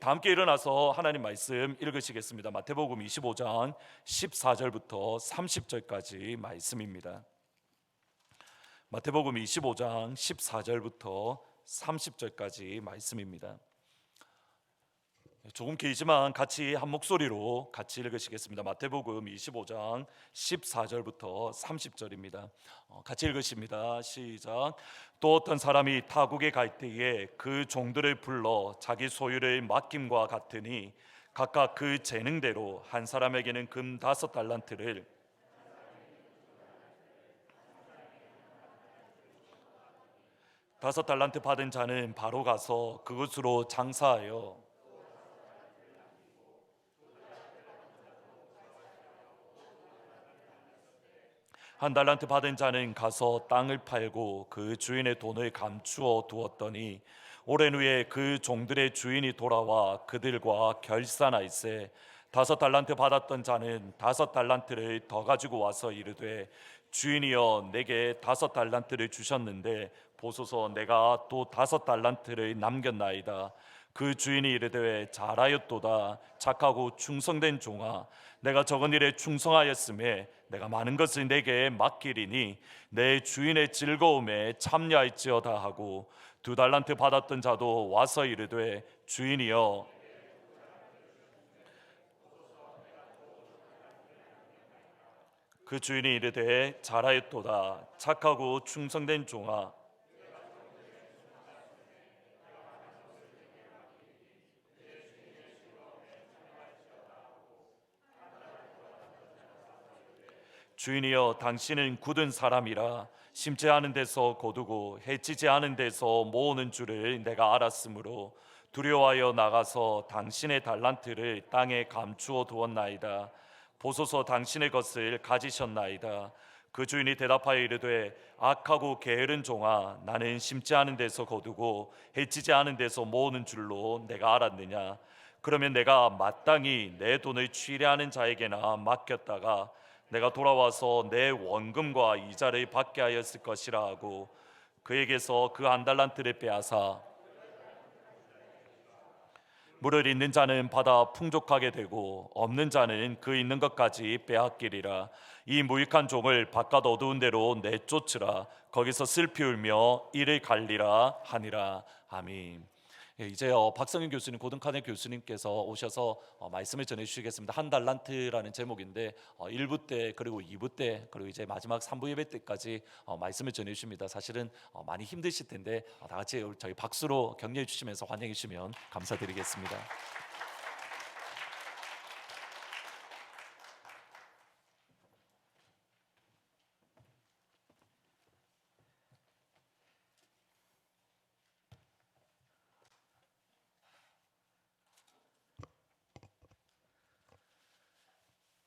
다 함께 일어나서 하나님 말씀 읽으시겠습니다. 마태복음 25장 14절부터 30절까지 말씀입니다. 마태복음 25장 14절부터 30절까지 말씀입니다. 조금 길지만 같이 한 목소리로 같이 읽으시겠습니다. 마태복음 25장 14절부터 30절입니다. 같이 읽으십니다. 시작. 또 어떤 사람이 타국에 갈 때에 그 종들을 불러 자기 소유를 맡김과 같으니 각각 그 재능대로 한 사람에게는 금 5달란트를 다섯 달란트 받은 자는 바로 가서 그것으로 장사하여 한 달란트 받은 자는 가서 땅을 팔고 그 주인의 돈을 감추어 두었더니 오랜 후에 그 종들의 주인이 돌아와 그들과 결산할세 5달란트 받았던 자는 5달란트를 더 가지고 와서 이르되 주인이여 내게 5달란트를 주셨는데 보소서 내가 또 5달란트를 남겼나이다. 그 주인이 이르되 잘하였도다 착하고 충성된 종아 내가 적은 일에 충성하였음에 내가 많은 것을 내게 맡기리니 내 주인의 즐거움에 참여할지어다 하고 2달란트 받았던 자도 와서 이르되 주인이여 그 주인이 이르되 잘하였도다 착하고 충성된 종아 주인이여 당신은 굳은 사람이라 심지 않은 데서 거두고 해치지 않은 데서 모으는 줄을 내가 알았으므로 두려워하여 나가서 당신의 달란트를 땅에 감추어 두었나이다. 보소서 당신의 것을 가지셨나이다. 그 주인이 대답하여 이르되 악하고 게으른 종아 나는 심지 않은 데서 거두고 해치지 않은 데서 모으는 줄로 내가 알았느냐. 그러면 내가 마땅히 내 돈을 취례하는 자에게나 맡겼다가 내가 돌아와서 내 원금과 이자를 받게 하였을 것이라 하고 그에게서 그 한 달란트를 빼앗아 물을 있는 자는 받아 풍족하게 되고 없는 자는 그 있는 것까지 빼앗기리라. 이 무익한 종을 바깥 어두운 데로 내쫓으라. 거기서 슬피 울며 이를 갈리라 하니라. 아멘. 이제 박성윤 교수님, 고등카네 교수님께서 오셔서 말씀을 전해주시겠습니다. 한 달란트라는 제목인데 1부 때 그리고 2부 때 그리고 이제 마지막 3부 예배 때까지 말씀을 전해주십니다. 사실은 많이 힘드실 텐데 다 같이 저희 박수로 격려해 주시면서 환영해 주시면 감사드리겠습니다.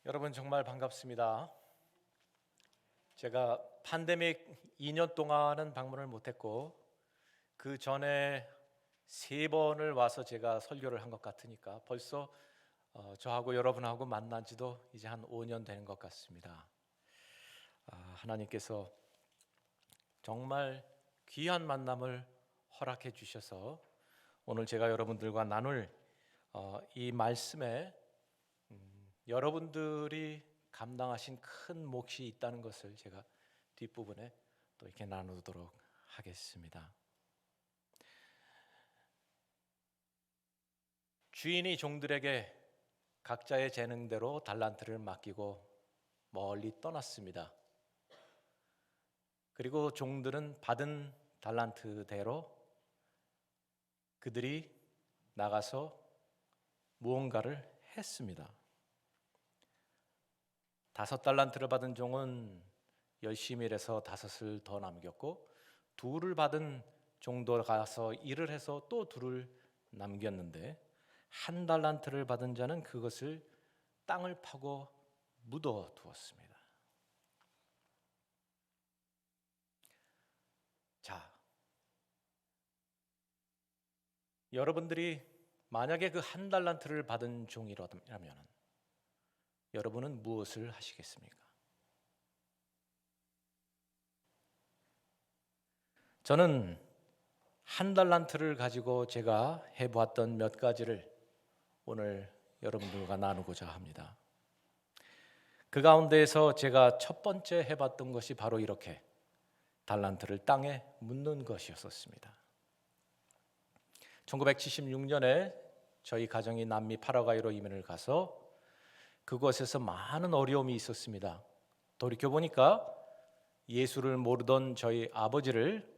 여러분 정말 반갑습니다. 제가 팬데믹 2년 동안은 방문을 못했고 그 전에 3번을 와서 제가 설교를 한 것 같으니까 벌써 저하고 여러분하고 만난 지도 이제 한 5년 되는 것 같습니다. 하나님께서 정말 귀한 만남을 허락해 주셔서 오늘 제가 여러분들과 나눌 이 말씀에 여러분들이 감당하신 큰 몫이 있다는 것을 제가 뒷부분에 또 이렇게 나누도록 하겠습니다. 주인이 종들에게 각자의 재능대로 달란트를 맡기고 멀리 떠났습니다. 그리고 종들은 받은 달란트대로 그들이 나가서 무언가를 했습니다. 5달란트를 받은 종은 열심히 일해서 5을 더 남겼고 2를 받은 종도 가서 일을 해서 또 2를 남겼는데 1달란트를 받은 자는 그것을 땅을 파고 묻어 두었습니다. 자, 여러분들이 만약에 그 1달란트를 받은 종이라면 여러분은 무엇을 하시겠습니까? 저는 1달란트를 가지고 제가 해보았던 몇 가지를 오늘 여러분들과 나누고자 합니다. 그 가운데에서 제가 첫 번째 해봤던 것이 바로 이렇게 달란트를 땅에 묻는 것이었습니다. 1976년에 저희 가정이 남미 파라과이로 이민을 가서 그곳에서 많은 어려움이 있었습니다. 돌이켜보니까 예수를 모르던 저희 아버지를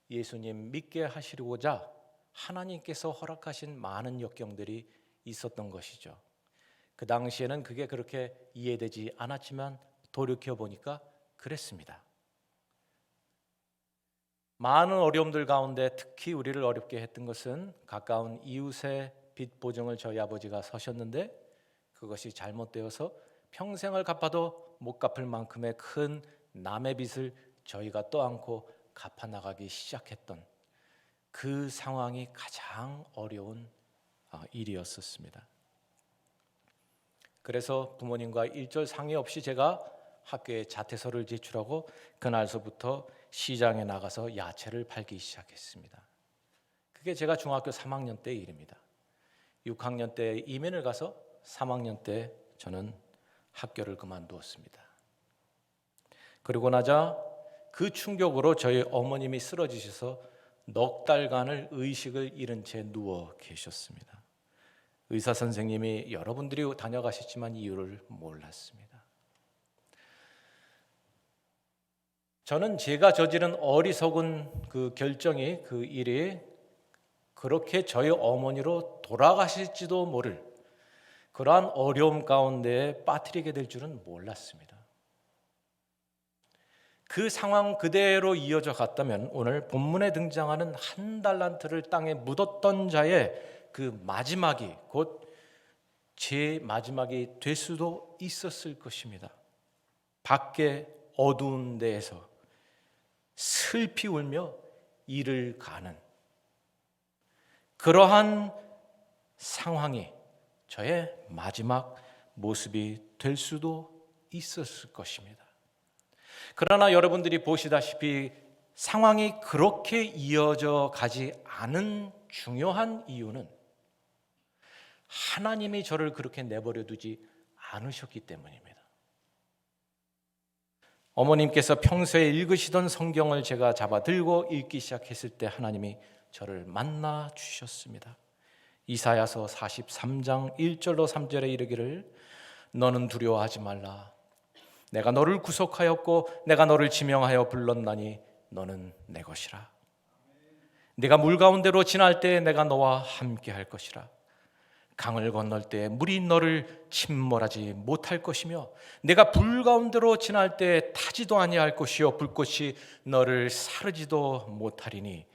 예수님 믿게 하시고자 하나님께서 허락하신 많은 역경들이 있었던 것이죠. 그 당시에는 그게 그렇게 이해되지 않았지만 돌이켜보니까 그랬습니다. 많은 어려움들 가운데 특히 우리를 어렵게 했던 것은 가까운 이웃의 빚 보증을 저희 아버지가 서셨는데 그것이 잘못되어서 평생을 갚아도 못 갚을 만큼의 큰 남의 빚을 저희가 떠안고 갚아나가기 시작했던 그 상황이 가장 어려운 일이었었습니다. 그래서 부모님과 일절 상의 없이 제가 학교에 자퇴서를 제출하고 그날서부터 시장에 나가서 야채를 팔기 시작했습니다. 그게 제가 중학교 3학년 때 일입니다. 6학년 때 이민을 가서 3학년 때 저는 학교를 그만두었습니다. 그리고 나자 그 충격으로 저희 어머님이 쓰러지셔서 넉 달간을 의식을 잃은 채 누워 계셨습니다. 의사 선생님이 여러분들이 다녀가셨지만 이유를 몰랐습니다. 저는 제가 저지른 어리석은 그 결정이, 그 일이 그렇게 저희 어머니로 돌아가실지도 모를 그러한 어려움 가운데 빠뜨리게 될 줄은 몰랐습니다. 그 상황 그대로 이어져 갔다면 오늘 본문에 등장하는 한 달란트를 땅에 묻었던 자의 그 마지막이 곧 제 마지막이 될 수도 있었을 것입니다. 밖에 어두운 데에서 슬피 울며 이를 가는 그러한 상황이 저의 마지막 모습이 될 수도 있었을 것입니다. 그러나 여러분들이 보시다시피 상황이 그렇게 이어져 가지 않은 중요한 이유는 하나님이 저를 그렇게 내버려 두지 않으셨기 때문입니다. 어머님께서 평소에 읽으시던 성경을 제가 잡아들고 읽기 시작했을 때 하나님이 저를 만나 주셨습니다. 이사야서 43장 1절로 3절에 이르기를 너는 두려워하지 말라. 내가 너를 구속하였고 내가 너를 지명하여 불렀나니 너는 내 것이라. 네가 물 가운데로 지날 때 내가 너와 함께 할 것이라. 강을 건널 때 물이 너를 침몰하지 못할 것이며 내가 불 가운데로 지날 때 타지도 아니할 것이요 불꽃이 너를 사르지도 못하리니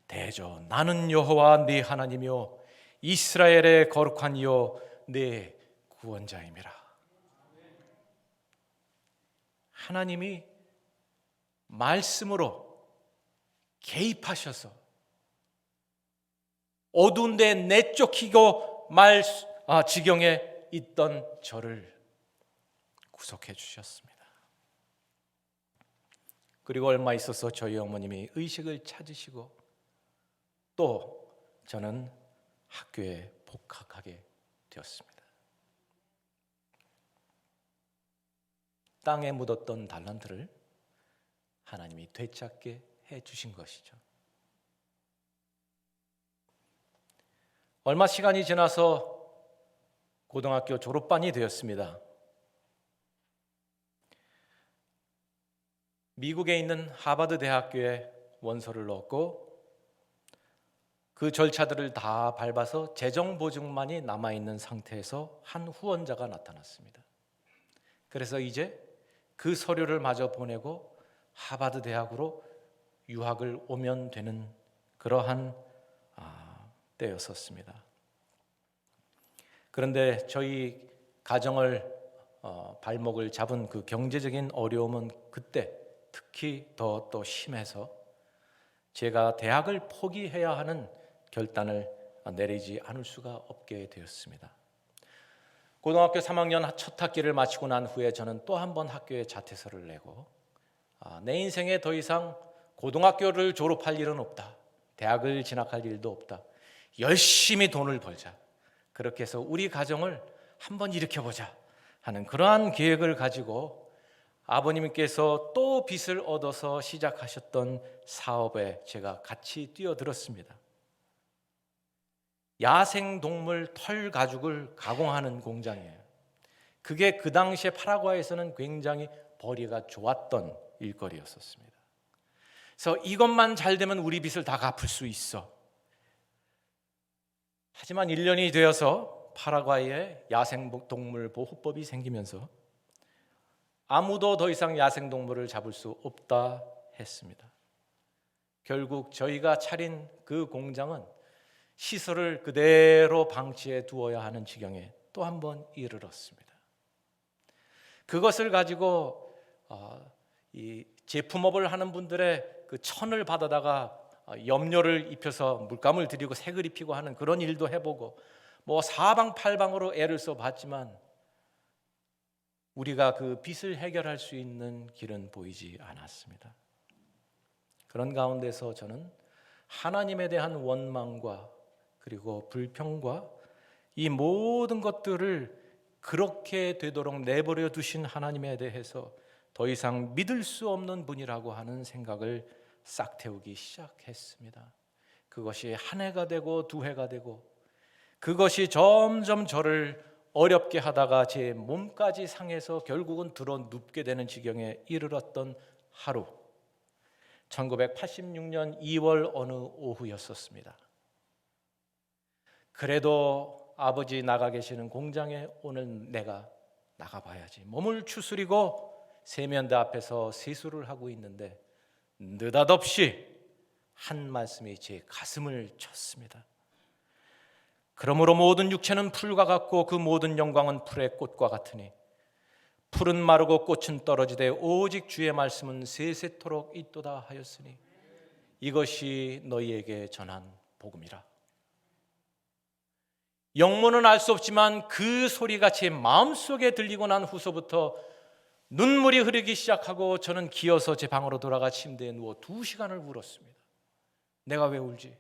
대저 나는 여호와 네 하나님이요 이스라엘의 거룩한 이요 네 구원자임이라. 하나님이 말씀으로 개입하셔서 어두운 데 내쫓기고 지경에 있던 저를 구속해 주셨습니다. 그리고 얼마 있어서 저희 어머님이 의식을 찾으시고 또 저는 학교에 복학하게 되었습니다. 땅에 묻었던 달란트를 하나님이 되찾게 해 주신 것이죠. 얼마 시간이 지나서 고등학교 졸업반이 되었습니다. 미국에 있는 하버드 대학교에 원서를 넣었고 그 절차들을 다 밟아서 재정 보증만이 남아있는 상태에서 한 후원자가 나타났습니다. 그래서 이제 그 서류를 마저 보내고 하버드 대학으로 유학을 오면 되는 그러한 때였었습니다. 그런데 저희 가정을 발목을 잡은 그 경제적인 어려움은 그때 특히 더 심해서 제가 대학을 포기해야 하는 결단을 내리지 않을 수가 없게 되었습니다. 고등학교 3학년 첫 학기를 마치고 난 후에 저는 또 한 번 학교에 자퇴서를 내고 내 인생에 더 이상 고등학교를 졸업할 일은 없다. 대학을 진학할 일도 없다. 열심히 돈을 벌자. 그렇게 해서 우리 가정을 한번 일으켜보자 하는 그러한 계획을 가지고 아버님께서 또 빚을 얻어서 시작하셨던 사업에 제가 같이 뛰어들었습니다. 야생동물 털 가죽을 가공하는 공장이에요. 그게 그 당시에 파라과이에서는 굉장히 벌이가 좋았던 일거리였었습니다. 그래서 이것만 잘 되면 우리 빚을 다 갚을 수 있어. 하지만 1년이 되어서 파라과이에 야생동물 보호법이 생기면서 아무도 더 이상 야생동물을 잡을 수 없다 했습니다. 결국 저희가 차린 그 공장은 시설을 그대로 방치해 두어야 하는 지경에 또 한 번 이르렀습니다. 그것을 가지고 이 제품업을 하는 분들의 그 천을 받아다가 염료를 입혀서 물감을 들이고 색을 입히고 하는 그런 일도 해보고 뭐 사방팔방으로 애를 써봤지만 우리가 그 빚을 해결할 수 있는 길은 보이지 않았습니다. 그런 가운데서 저는 하나님에 대한 원망과 그리고 불평과 이 모든 것들을 그렇게 되도록 내버려 두신 하나님에 대해서 더 이상 믿을 수 없는 분이라고 하는 생각을 싹 태우기 시작했습니다. 그것이 한 해가 되고 두 해가 되고 그것이 점점 저를 어렵게 하다가 제 몸까지 상해서 결국은 들어 눕게 되는 지경에 이르렀던 하루, 1986년 2월 어느 오후였었습니다. 그래도 아버지 나가 계시는 공장에 오늘 내가 나가봐야지. 몸을 추스리고 세면대 앞에서 세수를 하고 있는데 느닷없이 한 말씀이 제 가슴을 쳤습니다. 그러므로 모든 육체는 풀과 같고 그 모든 영광은 풀의 꽃과 같으니 풀은 마르고 꽃은 떨어지되 오직 주의 말씀은 세세토록 있도다 하였으니 이것이 너희에게 전한 복음이라. 영문은 알 수 없지만 그 소리가 제 마음속에 들리고 난 후서부터 눈물이 흐르기 시작하고 저는 기어서 제 방으로 돌아가 침대에 누워 2시간을 울었습니다. 내가 왜 울지?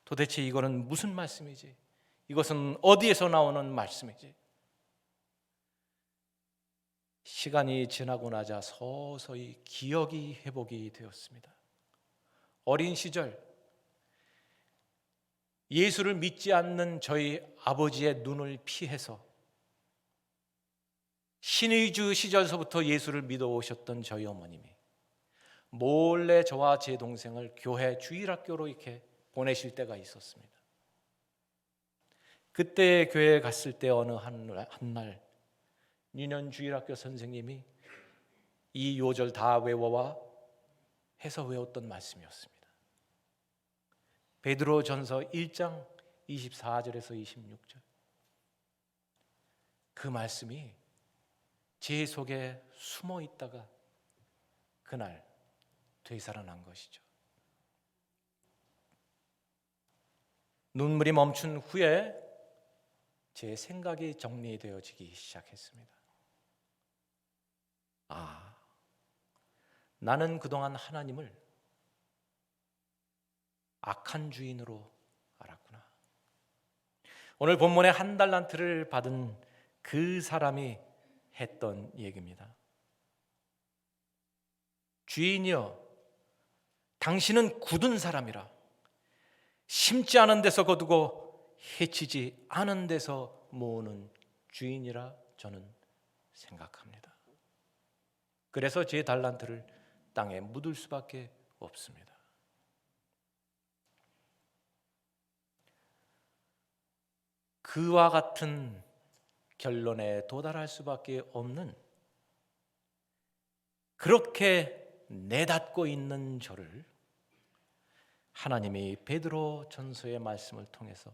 도대체 이거는 무슨 말씀이지? 이것은 어디에서 나오는 말씀이지? 시간이 지나고 나자 서서히 기억이 회복이 되었습니다. 어린 시절 예수를 믿지 않는 저희 아버지의 눈을 피해서 신의주 시절서부터 예수를 믿어오셨던 저희 어머님이 몰래 저와 제 동생을 교회 주일학교로 이렇게 보내실 때가 있었습니다. 그때 교회에 갔을 때 어느 한날 유년 주일학교 선생님이 이 요절 다 외워와 해서 외웠던 말씀이었습니다. 베드로전서 1장 24절에서 26절. 그 말씀이 제 속에 숨어 있다가 그날 되살아난 것이죠. 눈물이 멈춘 후에 제 생각이 정리되어지기 시작했습니다. 나는 그동안 하나님을 악한 주인으로 알았구나. 오늘 본문에 한 달란트를 받은 그 사람이 했던 얘기입니다. 주인이여, 당신은 굳은 사람이라. 심지 않은 데서 거두고 해치지 않은 데서 모으는 주인이라 저는 생각합니다. 그래서 제 달란트를 땅에 묻을 수밖에 없습니다. 그와 같은 결론에 도달할 수밖에 없는, 그렇게 내닫고 있는 저를 하나님이 베드로 전서의 말씀을 통해서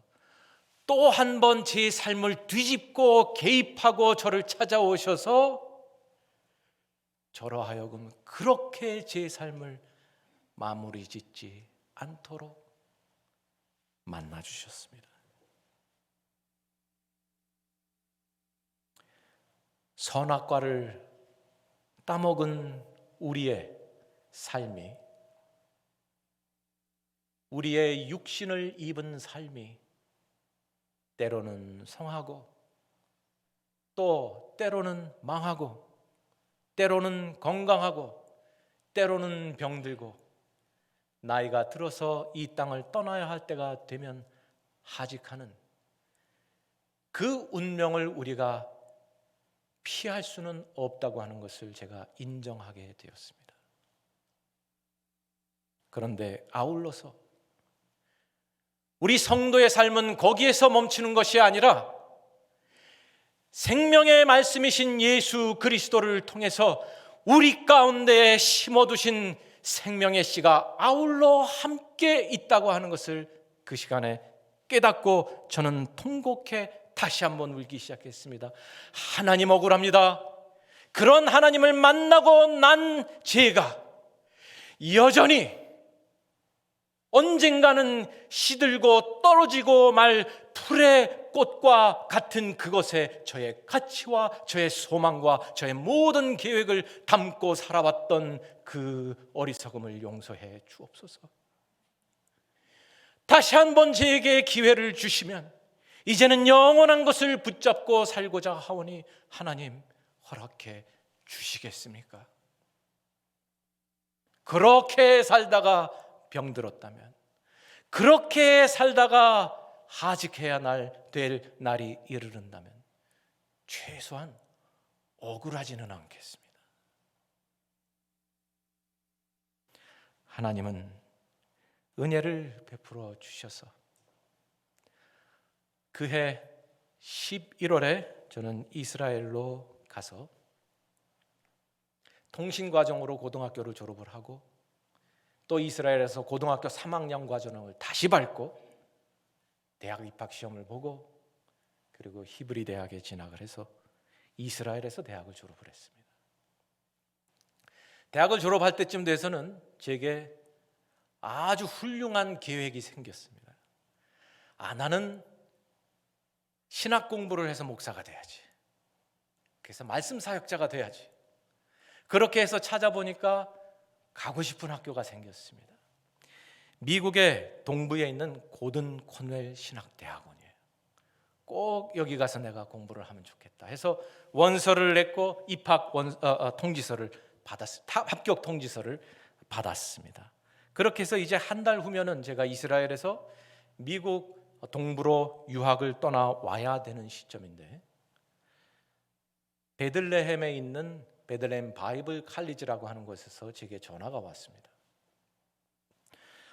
또 한 번 제 삶을 뒤집고 개입하고 저를 찾아오셔서 저로 하여금 그렇게 제 삶을 마무리 짓지 않도록 만나주셨습니다. 선악과를 따먹은 우리의 삶이, 우리의 육신을 입은 삶이 때로는 성하고 또 때로는 망하고 때로는 건강하고 때로는 병들고 나이가 들어서 이 땅을 떠나야 할 때가 되면 하직하는 그 운명을 우리가 피할 수는 없다고 하는 것을 제가 인정하게 되었습니다. 그런데 아울러서 우리 성도의 삶은 거기에서 멈추는 것이 아니라 생명의 말씀이신 예수 그리스도를 통해서 우리 가운데에 심어두신 생명의 씨가 아울러 함께 있다고 하는 것을 그 시간에 깨닫고 저는 통곡해 다시 한번 울기 시작했습니다. 하나님 억울합니다. 그런 하나님을 만나고 난 제가 여전히 언젠가는 시들고 떨어지고 말 풀의 꽃과 같은 그것에 저의 가치와 저의 소망과 저의 모든 계획을 담고 살아왔던 그 어리석음을 용서해 주옵소서. 다시 한번 저에게 기회를 주시면 이제는 영원한 것을 붙잡고 살고자 하오니 하나님 허락해 주시겠습니까? 그렇게 살다가 병들었다면, 그렇게 살다가 하직해야 될 날이 이르른다면 최소한 억울하지는 않겠습니다. 하나님은 은혜를 베풀어 주셔서 그해 11월에 저는 이스라엘로 가서 통신과정으로 고등학교를 졸업을 하고 또 이스라엘에서 고등학교 3학년 과정을 다시 밟고 대학 입학 시험을 보고 그리고 히브리 대학에 진학을 해서 이스라엘에서 대학을 졸업을 했습니다. 대학을 졸업할 때쯤 돼서는 제게 아주 훌륭한 계획이 생겼습니다. 나는 신학 공부를 해서 목사가 돼야지. 그래서 말씀 사역자가 돼야지. 그렇게 해서 찾아보니까 가고 싶은 학교가 생겼습니다. 미국의 동부에 있는 고든 코넬 신학대학원이에요. 꼭 여기 가서 내가 공부를 하면 좋겠다 해서 원서를 냈고 입학 통지서를 받았습니다. 합격 통지서를 받았습니다. 그렇게 해서 이제 한 달 후면은 제가 이스라엘에서 미국 동부로 유학을 떠나와야 되는 시점인데 베들레헴에 있는 베들레헴 바이블 칼리지라고 하는 곳에서 제게 전화가 왔습니다.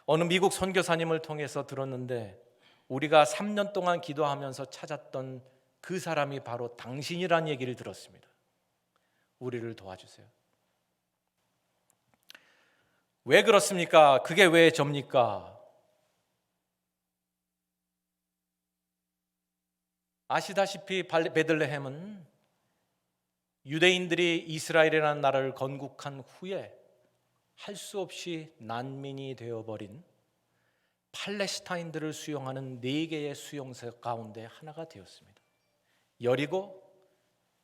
어느 미국 선교사님을 통해서 들었는데 우리가 3년 동안 기도하면서 찾았던 그 사람이 바로 당신이란 얘기를 들었습니다. 우리를 도와주세요. 왜 그렇습니까? 그게 왜 접니까? 아시다시피 베들레헴은 유대인들이 이스라엘이라는 나라를 건국한 후에 할 수 없이 난민이 되어버린 팔레스타인들을 수용하는 4개의 수용소 가운데 하나가 되었습니다. 여리고,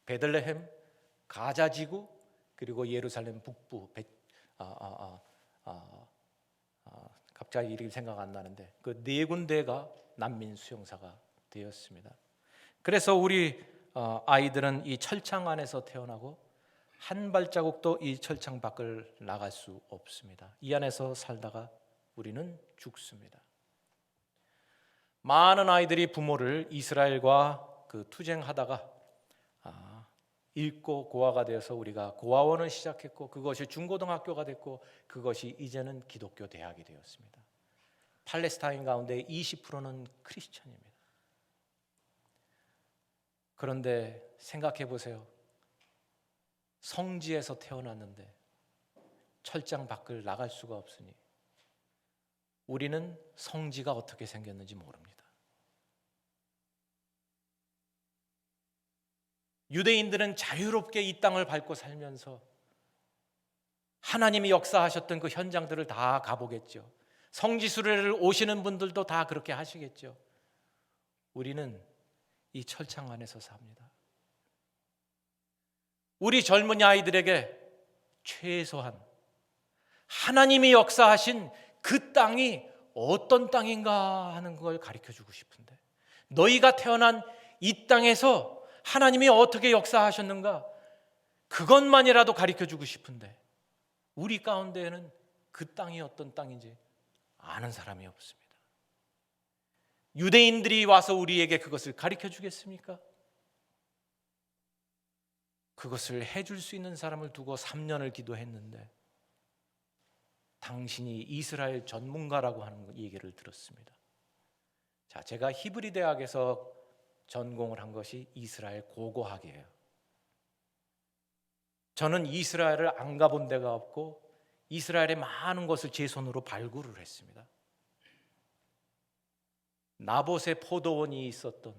베들레헴, 가자지구, 그리고 예루살렘 북부 갑자기 이름이 생각 안 나는데 그 4군데가 난민 수용소가 되었습니다. 그래서 우리 아이들은 이 철창 안에서 태어나고 한 발자국도 이 철창 밖을 나갈 수 없습니다. 이 안에서 살다가 우리는 죽습니다. 많은 아이들이 부모를 이스라엘과 그 투쟁하다가 읽고 고아가 되어서 우리가 고아원을 시작했고 그것이 중고등학교가 됐고 그것이 이제는 기독교 대학이 되었습니다. 팔레스타인 가운데 20%는 크리스천입니다. 그런데 생각해 보세요. 성지에서 태어났는데 철장 밖을 나갈 수가 없으니 우리는 성지가 어떻게 생겼는지 모릅니다. 유대인들은 자유롭게 이 땅을 밟고 살면서 하나님이 역사하셨던 그 현장들을 다 가보겠죠. 성지 수레를 오시는 분들도 다 그렇게 하시겠죠. 우리는 이 철창 안에서 삽니다. 우리 젊은이 아이들에게 최소한 하나님이 역사하신 그 땅이 어떤 땅인가 하는 걸 가르쳐 주고 싶은데 너희가 태어난 이 땅에서 하나님이 어떻게 역사하셨는가, 그것만이라도 가르쳐주고 싶은데 우리 가운데에는 그 땅이 어떤 땅인지 아는 사람이 없습니다. 유대인들이 와서 우리에게 그것을 가르쳐 주겠습니까? 그것을 해줄 수 있는 사람을 두고 3년을 기도했는데 당신이 이스라엘 전문가라고 하는 얘기를 들었습니다. 자, 제가 히브리 대학에서 전공을 한 것이 이스라엘 고고학이에요. 저는 이스라엘을 안 가본 데가 없고 이스라엘의 많은 것을 제 손으로 발굴을 했습니다. 나봇의 포도원이 있었던,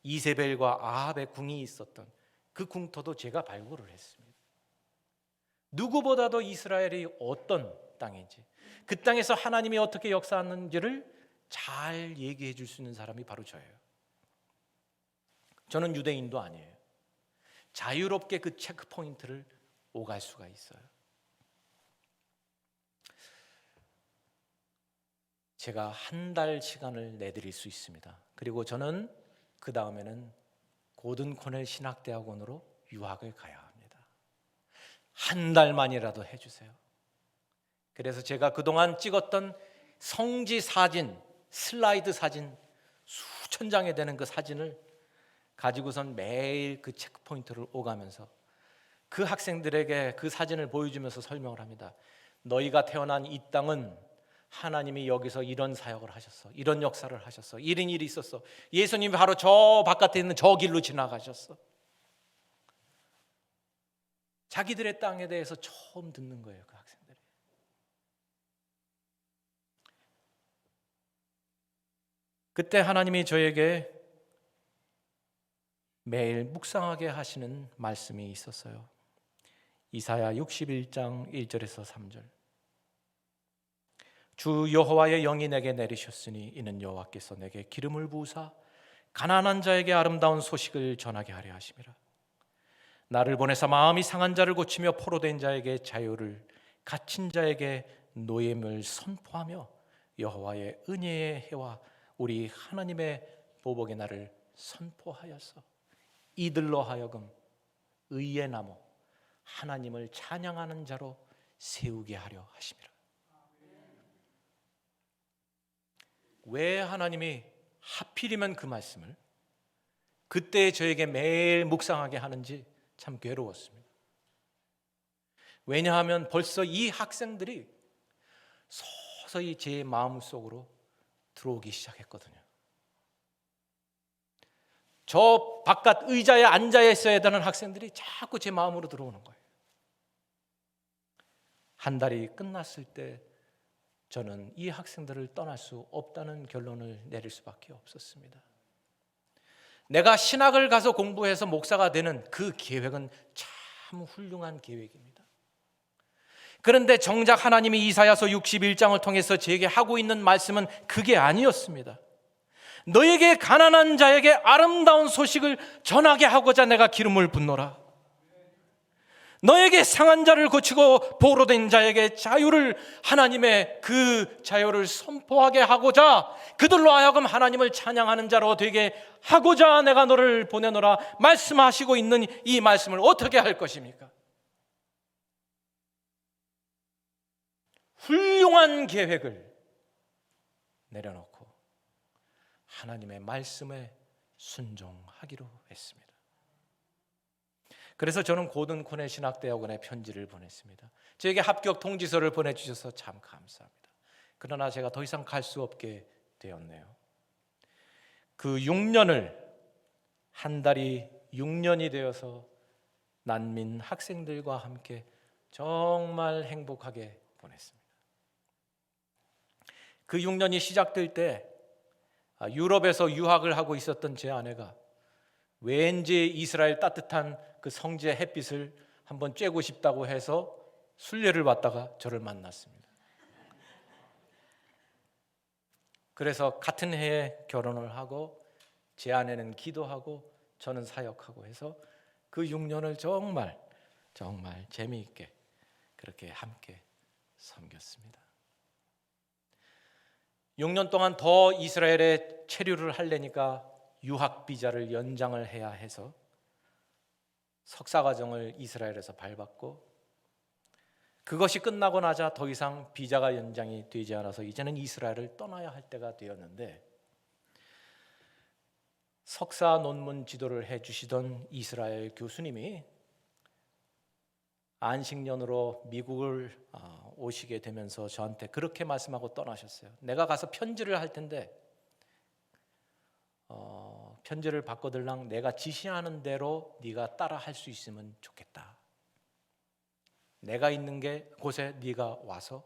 이세벨과 아합의 궁이 있었던 그 궁터도 제가 발굴을 했습니다. 누구보다도 이스라엘이 어떤 땅인지, 그 땅에서 하나님이 어떻게 역사하는지를 잘 얘기해 줄 수 있는 사람이 바로 저예요. 저는 유대인도 아니에요. 자유롭게 그 체크 포인트를 오갈 수가 있어요. 제가 한 달 시간을 내드릴 수 있습니다. 그리고 저는 그 다음에는 고든 코넬 신학대학원으로 유학을 가야 합니다. 한 달만이라도 해주세요. 그래서 제가 그동안 찍었던 성지 사진, 슬라이드 사진 수천 장에 되는 그 사진을 가지고선 매일 그 체크포인트를 오가면서 그 학생들에게 그 사진을 보여주면서 설명을 합니다. 너희가 태어난 이 땅은 하나님이 여기서 이런 사역을 하셨어, 이런 역사를 하셨어, 이런 일이 있었어, 예수님이 바로 저 바깥에 있는 저 길로 지나가셨어. 자기들의 땅에 대해서 처음 듣는 거예요, 그 학생들이. 그때 하나님이 저에게 매일 묵상하게 하시는 말씀이 있었어요. 이사야 61장 1절에서 3절. 주 여호와의 영이 내게 내리셨으니 이는 여호와께서 내게 기름을 부으사 가난한 자에게 아름다운 소식을 전하게 하려 하심이라. 나를 보내사 마음이 상한 자를 고치며 포로된 자에게 자유를, 갇힌 자에게 노임을 선포하며 여호와의 은혜의 해와 우리 하나님의 보복의 날을 선포하여서 이들로 하여금 의의 나무 하나님을 찬양하는 자로 세우게 하려 하심이라. 왜 하나님이 하필이면 그 말씀을 그때 저에게 매일 묵상하게 하는지 참 괴로웠습니다. 왜냐하면 벌써 이 학생들이 서서히 제 마음속으로 들어오기 시작했거든요. 저 바깥 의자에 앉아 있어야 되는 학생들이 자꾸 제 마음으로 들어오는 거예요. 한 달이 끝났을 때 저는 이 학생들을 떠날 수 없다는 결론을 내릴 수밖에 없었습니다. 내가 신학을 가서 공부해서 목사가 되는 그 계획은 참 훌륭한 계획입니다. 그런데 정작 하나님이 이사야서 61장을 통해서 제게 하고 있는 말씀은 그게 아니었습니다. 너에게 가난한 자에게 아름다운 소식을 전하게 하고자 내가 기름을 붓노라. 너에게 상한 자를 고치고 포로된 자에게 자유를, 하나님의 그 자유를 선포하게 하고자, 그들로 하여금 하나님을 찬양하는 자로 되게 하고자 내가 너를 보내노라 말씀하시고 있는 이 말씀을 어떻게 할 것입니까? 훌륭한 계획을 내려놓고 하나님의 말씀에 순종하기로 했습니다. 그래서 저는 고든 코넬 신학대학원에 편지를 보냈습니다. 저에게 합격 통지서를 보내주셔서 참 감사합니다. 그러나 제가 더 이상 갈 수 없게 되었네요. 그 6년을, 한 달이 6년이 되어서 난민 학생들과 함께 정말 행복하게 보냈습니다. 그 6년이 시작될 때 유럽에서 유학을 하고 있었던 제 아내가 왠지 이스라엘 따뜻한 그 성지의 햇빛을 한번 쬐고 싶다고 해서 순례를 왔다가 저를 만났습니다. 그래서 같은 해에 결혼을 하고 제 아내는 기도하고 저는 사역하고 해서 그 6년을 정말 재미있게 그렇게 함께 섬겼습니다. 6년 동안 더 이스라엘에 체류를 하려니까 유학 비자를 연장을 해야 해서 석사 과정을 이스라엘에서 밟았고, 그것이 끝나고 나자 더 이상 비자가 연장이 되지 않아서 이제는 이스라엘을 떠나야 할 때가 되었는데, 석사 논문 지도를 해주시던 이스라엘 교수님이 안식년으로 미국을 오시게 되면서 저한테 그렇게 말씀하고 떠나셨어요. 내가 가서 편지를 할 텐데 편지를 바꿔들랑 내가 지시하는 대로 네가 따라 할 수 있으면 좋겠다. 내가 있는 곳에 네가 와서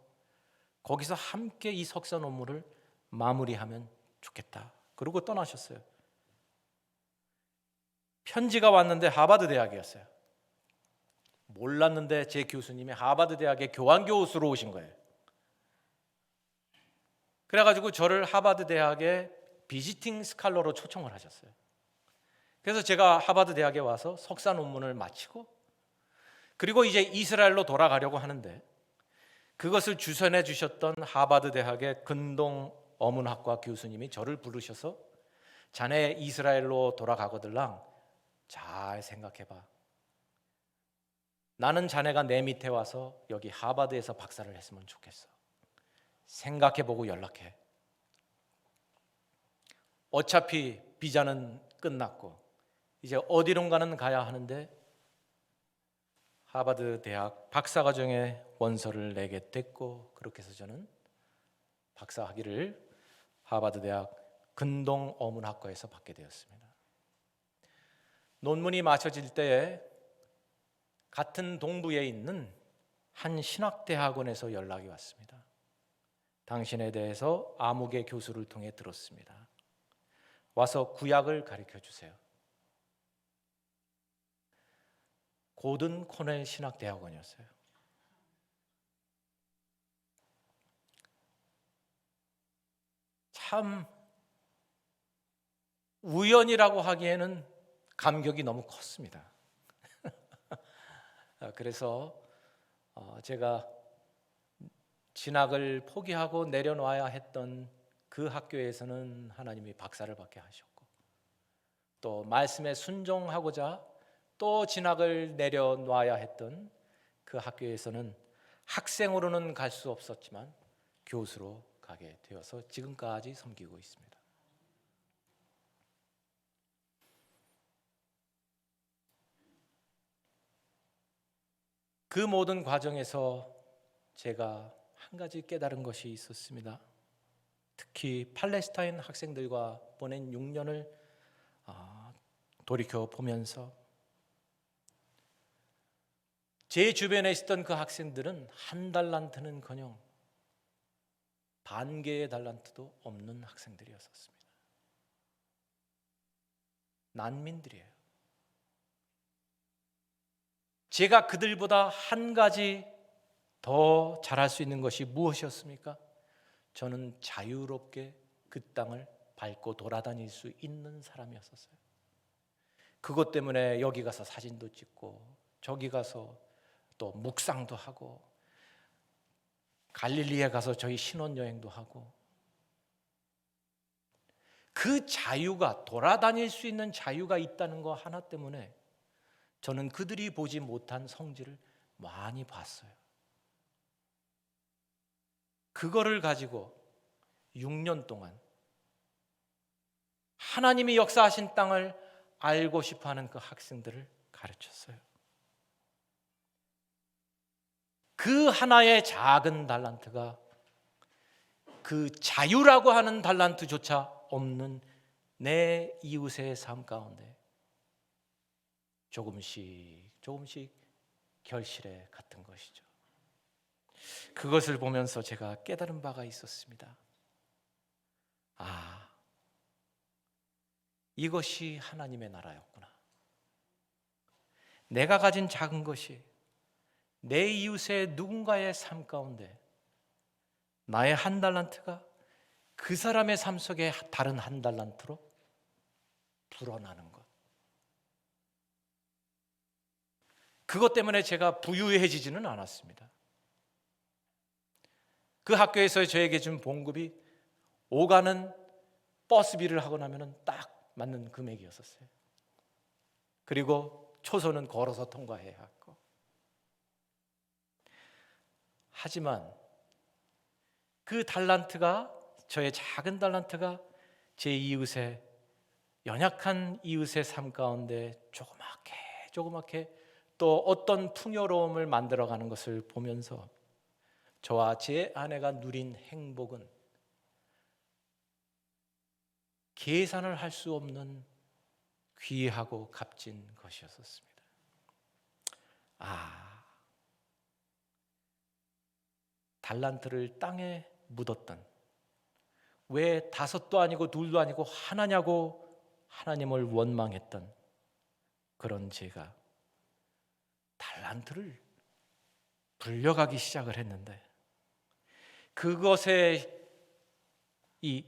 거기서 함께 이 석사 논문을 마무리하면 좋겠다. 그러고 떠나셨어요. 편지가 왔는데 하버드 대학이었어요. 몰랐는데 제 교수님이 하버드 대학의 교환 교수로 오신 거예요. 그래가지고 저를 하버드 대학의 비지팅 스칼러로 초청을 하셨어요. 그래서 제가 하버드 대학에 와서 석사 논문을 마치고, 그리고 이제 이스라엘로 돌아가려고 하는데, 그것을 주선해 주셨던 하버드 대학의 근동 어문학과 교수님이 저를 부르셔서 자네 이스라엘로 돌아가거들랑 잘 생각해봐. 나는 자네가 내 밑에 와서 여기 하버드에서 박사를 했으면 좋겠어. 생각해보고 연락해. 어차피 비자는 끝났고 이제 어디론가는 가야 하는데 하버드 대학 박사과정에 원서를 내게 됐고, 그렇게 해서 저는 박사 학위를 하버드 대학 근동 어문학과에서 받게 되었습니다. 논문이 마쳐질 때에 같은 동부에 있는 한 신학대학원에서 연락이 왔습니다. 당신에 대해서 아무개 교수를 통해 들었습니다. 와서 구약을 가르쳐 주세요. 고든 코넬 신학대학원이었어요. 참 우연이라고 하기에는 감격이 너무 컸습니다. 그래서 제가 진학을 포기하고 내려놔야 했던 그 학교에서는 하나님이 박사를 받게 하셨고, 또 말씀에 순종하고자 또 진학을 내려놔야 했던 그 학교에서는 학생으로는 갈 수 없었지만 교수로 가게 되어서 지금까지 섬기고 있습니다. 그 모든 과정에서 제가 한 가지 깨달은 것이 있었습니다. 특히 팔레스타인 학생들과 보낸 6년을 돌이켜 보면서 제 주변에 있었던 그 학생들은 한 달란트는커녕 반 개의 달란트도 없는 학생들이었습니다. 난민들이에요. 제가 그들보다 한 가지 더 잘할 수 있는 것이 무엇이었습니까? 저는 자유롭게 그 땅을 밟고 돌아다닐 수 있는 사람이었어요. 그것 때문에 여기 가서 사진도 찍고 저기 가서 또 묵상도 하고 갈릴리에 가서 저희 신혼여행도 하고, 그 자유가, 돌아다닐 수 있는 자유가 있다는 거 하나 때문에 저는 그들이 보지 못한 성질을 많이 봤어요. 그거를 가지고 6년 동안 하나님이 역사하신 땅을 알고 싶어하는 그 학생들을 가르쳤어요. 그 하나의 작은 달란트가 그 자유라고 하는 달란트조차 없는 내 이웃의 삶 가운데 조금씩 결실해 갔던 것이죠. 그것을 보면서 제가 깨달은 바가 있었습니다. 이것이 하나님의 나라였구나. 내가 가진 작은 것이 내 이웃의 누군가의 삶 가운데 나의 한 달란트가 그 사람의 삶 속에 다른 한 달란트로 불어나는 것. 그것 때문에 제가 부유해지지는 않았습니다. 그 학교에서 저에게 준 봉급이 오가는 버스비를 하고 나면 딱 맞는 금액이었었어요. 그리고 초소는 걸어서 통과해야 했고, 하지만 그 달란트가, 저의 작은 달란트가 제 이웃의, 연약한 이웃의 삶 가운데 조그맣게 또 어떤 풍요로움을 만들어가는 것을 보면서 저와 제 아내가 누린 행복은 계산을 할 수 없는 귀하고 값진 것이었습니다. 달란트를 땅에 묻었던, 왜 다섯도 아니고 둘도 아니고 하나냐고 하나님을 원망했던 그런 제가 달란트를 불려가기 시작을 했는데, 그것의 이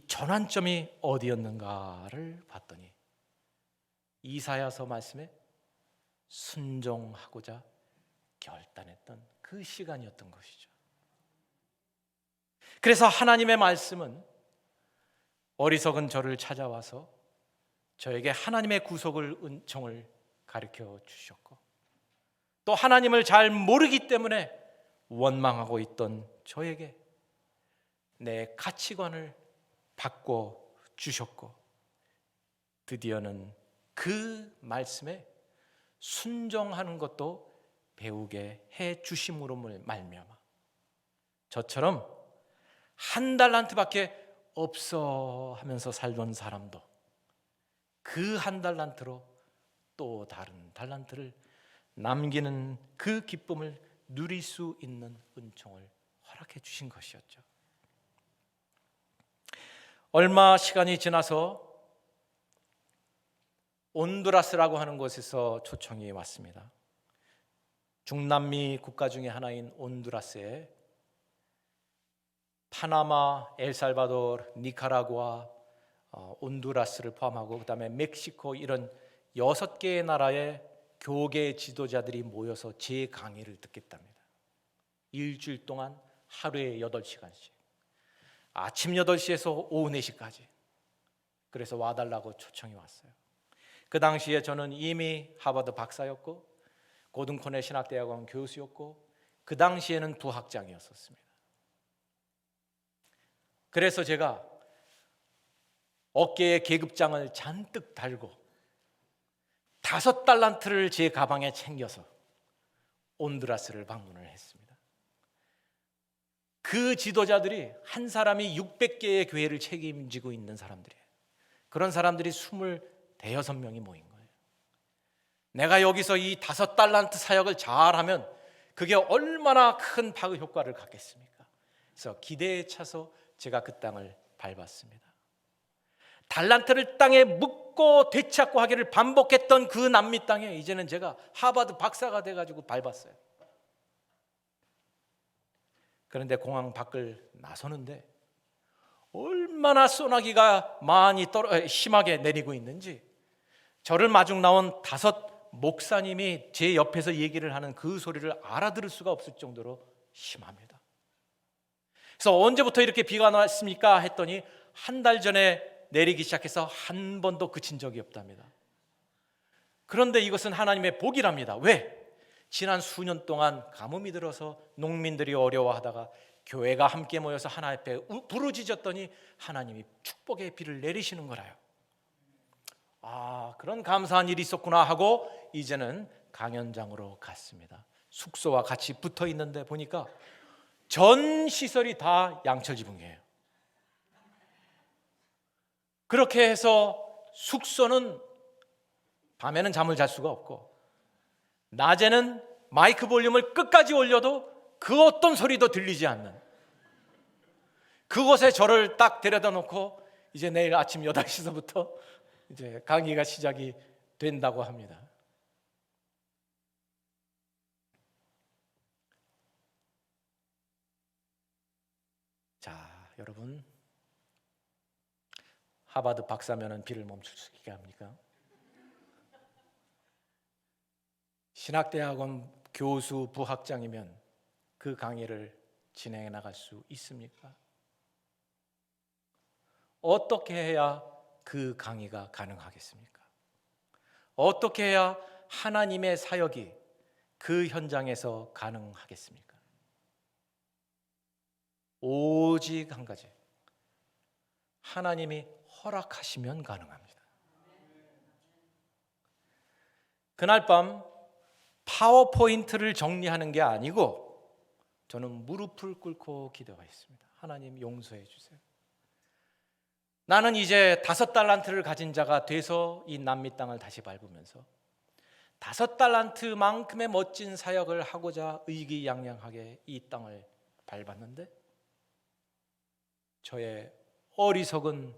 전환점이 어디였는가를 봤더니 이사야서 말씀에 순종하고자 결단했던 그 시간이었던 것이죠. 그래서 하나님의 말씀은 어리석은 저를 찾아와서 저에게 하나님의 구속을, 은총을 가르쳐 주셨고, 또 하나님을 잘 모르기 때문에 원망하고 있던 저에게 내 가치관을 바꿔 주셨고, 드디어는 그 말씀에 순종하는 것도 배우게 해 주심으로 말미암아 저처럼 한 달란트밖에 없어 하면서 살던 사람도 그 한 달란트로 또 다른 달란트를 남기는 그 기쁨을 누릴 수 있는 은총을 허락해 주신 것이었죠. 얼마 시간이 지나서 온두라스라고 하는 곳에서 초청이 왔습니다. 중남미 국가 중에 하나인 온두라스에 파나마, 엘살바도르, 니카라구아, 온두라스를 포함하고 그다음에 멕시코, 이런 6개의 나라의 교계 지도자들이 모여서 제 강의를 듣겠답니다. 일주일 동안 하루에 8시간씩, 아침 8시에서 오후 4시까지. 그래서 와달라고 초청이 왔어요. 그 당시에 저는 이미 하버드 박사였고 고등코넬 신학대학원 교수였고 그 당시에는 부학장이었습니다. 그래서 제가 어깨에 계급장을 잔뜩 달고 5달란트를 제 가방에 챙겨서 온두라스를 방문을 했습니다. 그 지도자들이 한 사람이 600개의 교회를 책임지고 있는 사람들이에요. 그런 사람들이 26명이 모인 거예요. 내가 여기서 이 5달란트 사역을 잘하면 그게 얼마나 큰 파급 효과를 갖겠습니까? 그래서 기대에 차서 제가 그 땅을 밟았습니다. 달란트를 땅에 묻고 되찾고 하기를 반복했던 그 남미 땅에 이제는 제가 하버드 박사가 돼가지고 밟았어요. 그런데 공항 밖을 나서는데 얼마나 소나기가 많이 심하게 내리고 있는지, 저를 마중 나온 5 목사님이 제 옆에서 얘기를 하는 그 소리를 알아들을 수가 없을 정도로 심합니다. 그래서 언제부터 이렇게 비가 났습니까? 했더니 한 달 전에 내리기 시작해서 한 번도 그친 적이 없답니다. 그런데 이것은 하나님의 복이랍니다. 왜? 지난 수년 동안 가뭄이 들어서 농민들이 어려워하다가 교회가 함께 모여서 하나님 앞에 부르짖었더니 하나님이 축복의 비를 내리시는 거라요. 그런 감사한 일이 있었구나 하고 이제는 강연장으로 갔습니다. 숙소와 같이 붙어 있는데 보니까 전 시설이 다 양철 지붕이에요. 그렇게 해서 숙소는 밤에는 잠을 잘 수가 없고 낮에는 마이크 볼륨을 끝까지 올려도 그 어떤 소리도 들리지 않는 그곳에 저를 딱 데려다 놓고 이제 내일 아침 8시서부터 이제 강의가 시작이 된다고 합니다. 자, 여러분, 하버드 박사면은 비를 멈출 수 있게 합니까? 신학대학원 교수 부학장이면 그 강의를 진행해 나갈 수 있습니까? 어떻게 해야 그 강의가 가능하겠습니까? 어떻게 해야 하나님의 사역이 그 현장에서 가능하겠습니까? 오직 한 가지, 하나님이 허락하시면 가능합니다. 그날 밤 파워포인트를 정리하는 게 아니고 저는 무릎을 꿇고 기도했습니다. 하나님 용서해 주세요. 나는 이제 5달란트를 가진 자가 돼서 이 남미 땅을 다시 밟으면서 5달란트만큼의 멋진 사역을 하고자 의기양양하게 이 땅을 밟았는데 저의 어리석은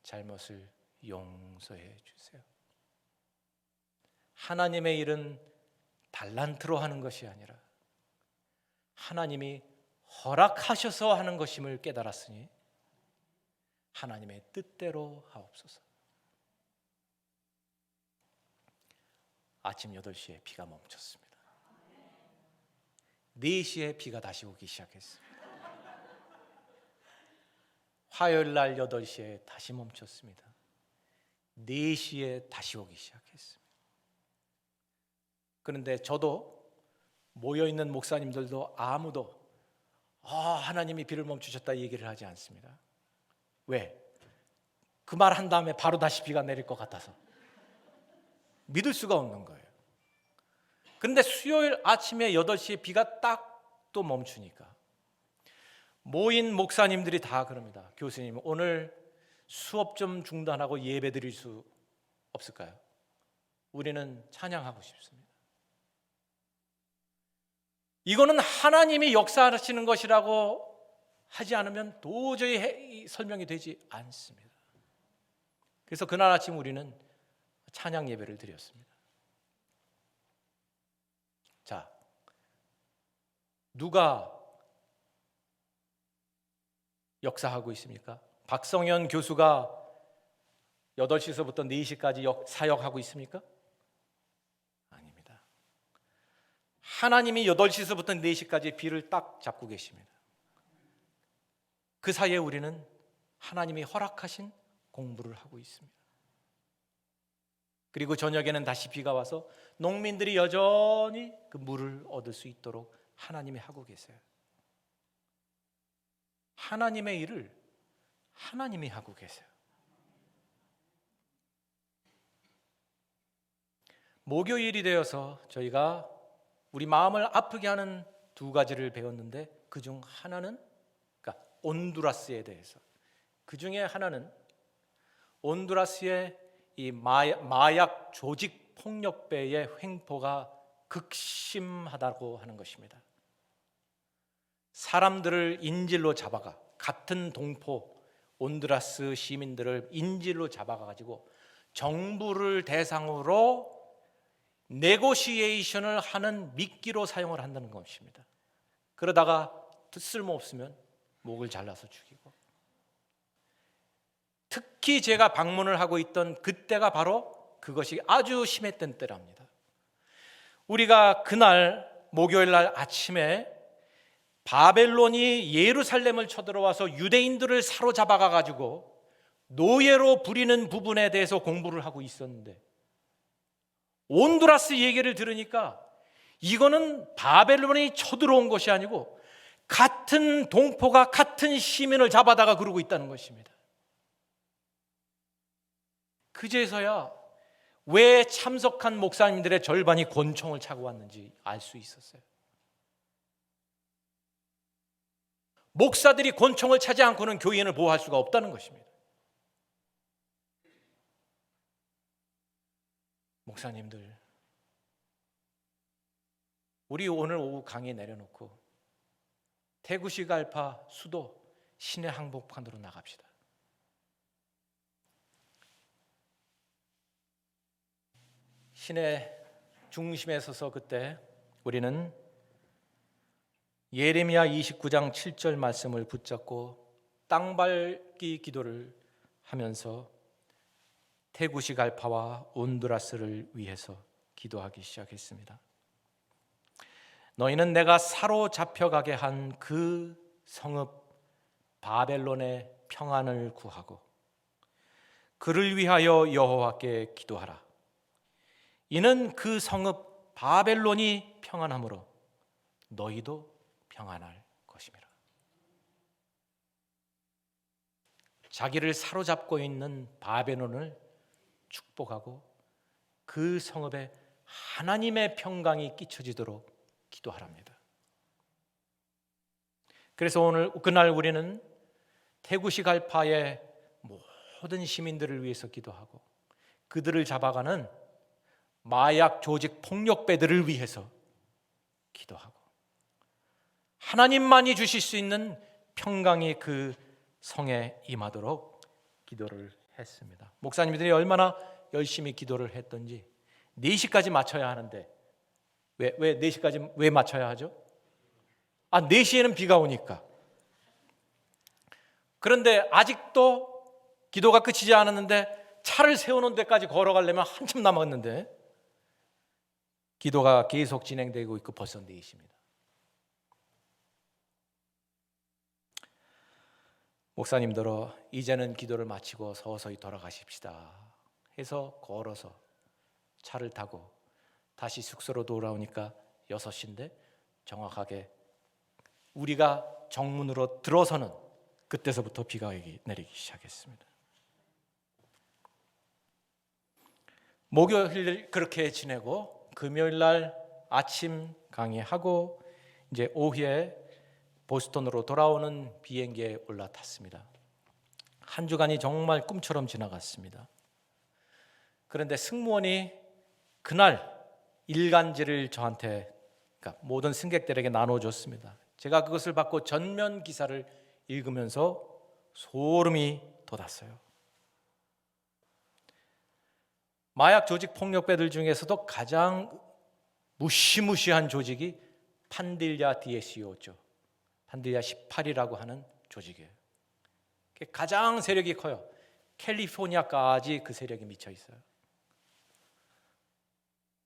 잘못을 용서해 주세요. 하나님의 일은 달란트로 하는 것이 아니라 하나님이 허락하셔서 하는 것임을 깨달았으니 하나님의 뜻대로 하옵소서. 아침 8시에 비가 멈췄습니다. 4시에 비가 다시 오기 시작했습니다. 화요일 날 8시에 다시 멈췄습니다. 4시에 다시 오기 시작했습니다. 그런데 저도 모여있는 목사님들도 아무도 하나님이 비를 멈추셨다 얘기를 하지 않습니다. 왜? 그 말 한 다음에 바로 다시 비가 내릴 것 같아서 믿을 수가 없는 거예요. 그런데 수요일 아침에 8시에 비가 딱 또 멈추니까 모인 목사님들이 다 그럽니다. 교수님, 오늘 수업 좀 중단하고 예배 드릴 수 없을까요? 우리는 찬양하고 싶습니다. 이거는 하나님이 역사하시는 것이라고 하지 않으면 도저히 설명이 되지 않습니다. 그래서 그날 아침 우리는 찬양 예배를 드렸습니다. 자, 누가 역사하고 있습니까? 박성현 교수가 8시서부터 4시까지 사역하고 있습니까? 아닙니다. 하나님이 8시서부터 4시까지 비를 딱 잡고 계십니다. 그 사이에 우리는 하나님이 허락하신 공부를 하고 있습니다. 그리고 저녁에는 다시 비가 와서 농민들이 여전히 그 물을 얻을 수 있도록 하나님이 하고 계세요. 하나님의 일을 하나님이 하고 계세요. 목요일이 되어서 저희가 우리 마음을 아프게 하는 2가지를 배웠는데 그중 하나는 그러니까 온두라스에 대해서, 그중에 하나는 온두라스의 이 마약 조직 폭력배의 횡포가 극심하다고 하는 것입니다. 사람들을 인질로 잡아가, 같은 동포 온두라스 시민들을 인질로 잡아가지고 정부를 대상으로 네고시에이션을 하는 미끼로 사용을 한다는 것입니다. 그러다가 쓸모없으면 목을 잘라서 죽이고, 특히 제가 방문을 하고 있던 그때가 바로 그것이 아주 심했던 때랍니다. 우리가 그날 목요일 날 아침에 바벨론이 예루살렘을 쳐들어와서 유대인들을 사로잡아가 가지고 노예로 부리는 부분에 대해서 공부를 하고 있었는데 온두라스 얘기를 들으니까 이거는 바벨론이 쳐들어온 것이 아니고 같은 동포가 같은 시민을 잡아다가 그러고 있다는 것입니다. 그제서야 왜 참석한 목사님들의 절반이 권총을 차고 왔는지 알 수 있었어요. 목사들이 권총을 차지 않고는 교인을 보호할 수가 없다는 것입니다. 목사님들, 우리 오늘 오후 강의 내려놓고 대구시 갈파 수도 시내 항복판으로 나갑시다. 시내 중심에 서서 그때 우리는 예레미야 29장 7절 말씀을 붙잡고 땅밟기 기도를 하면서 태구시 갈파와 온두라스를 위해서 기도하기 시작했습니다. 너희는 내가 사로잡혀가게 한 그 성읍 바벨론의 평안을 구하고 그를 위하여 여호와께 기도하라. 이는 그 성읍 바벨론이 평안하므로 너희도 평안할 것임이라. 자기를 사로잡고 있는 바벨론을 축복하고 그 성읍에 하나님의 평강이 끼쳐지도록 기도하랍니다. 그래서 그날 우리는 태구시갈파의 모든 시민들을 위해서 기도하고 그들을 잡아가는 마약 조직 폭력배들을 위해서 기도하고 하나님만이 주실 수 있는 평강이 그 성에 임하도록 기도를 했습니다. 목사님들이 얼마나 열심히 기도를 했던지 4시까지 맞춰야 하는데 왜 4시까지 왜 맞춰야 하죠? 4시에는 비가 오니까. 그런데 아직도 기도가 끝이지 않았는데 차를 세우는 데까지 걸어가려면 한참 남았는데 기도가 계속 진행되고 있고 벌써 4시입니다. 목사님들어 이제는 기도를 마치고 서서히 돌아가십시다 해서 걸어서 차를 타고 다시 숙소로 돌아오니까 6시인데 정확하게 우리가 정문으로 들어서는 그때서부터 비가 내리기 시작했습니다. 목요일 그렇게 지내고 금요일 날 아침 강의하고 이제 오후에 보스턴으로 돌아오는 비행기에 올라탔습니다. 한 주간이 정말 꿈처럼 지나갔습니다. 그런데 승무원이 그날 일간지를 저한테 그러니까 모든 승객들에게 나눠줬습니다. 제가 그것을 받고 전면 기사를 읽으면서 소름이 돋았어요. 마약 조직 폭력배들 중에서도 가장 무시무시한 조직이 판딜야 DSU였죠. 판딜야 18이라고 하는 조직이에요. 가장 세력이 커요. 캘리포니아까지 그 세력이 미쳐 있어요.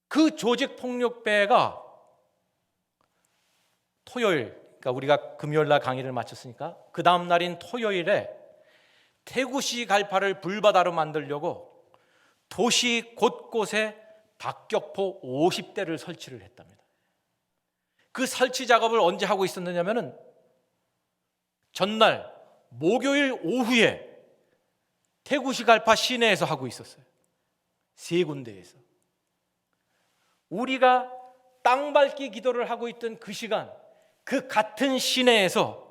그 조직 폭력배가 토요일, 그러니까 우리가 금요일 날 강의를 마쳤으니까 그 다음 날인 토요일에 태구시 갈파를 불바다로 만들려고 도시 곳곳에 박격포 50대를 설치를 했답니다. 그 설치 작업을 언제 하고 있었느냐면은 전날 목요일 오후에 태구시 갈파 시내에서 하고 있었어요. 3군데에서. 우리가 땅밟기 기도를 하고 있던 그 시간, 그 같은 시내에서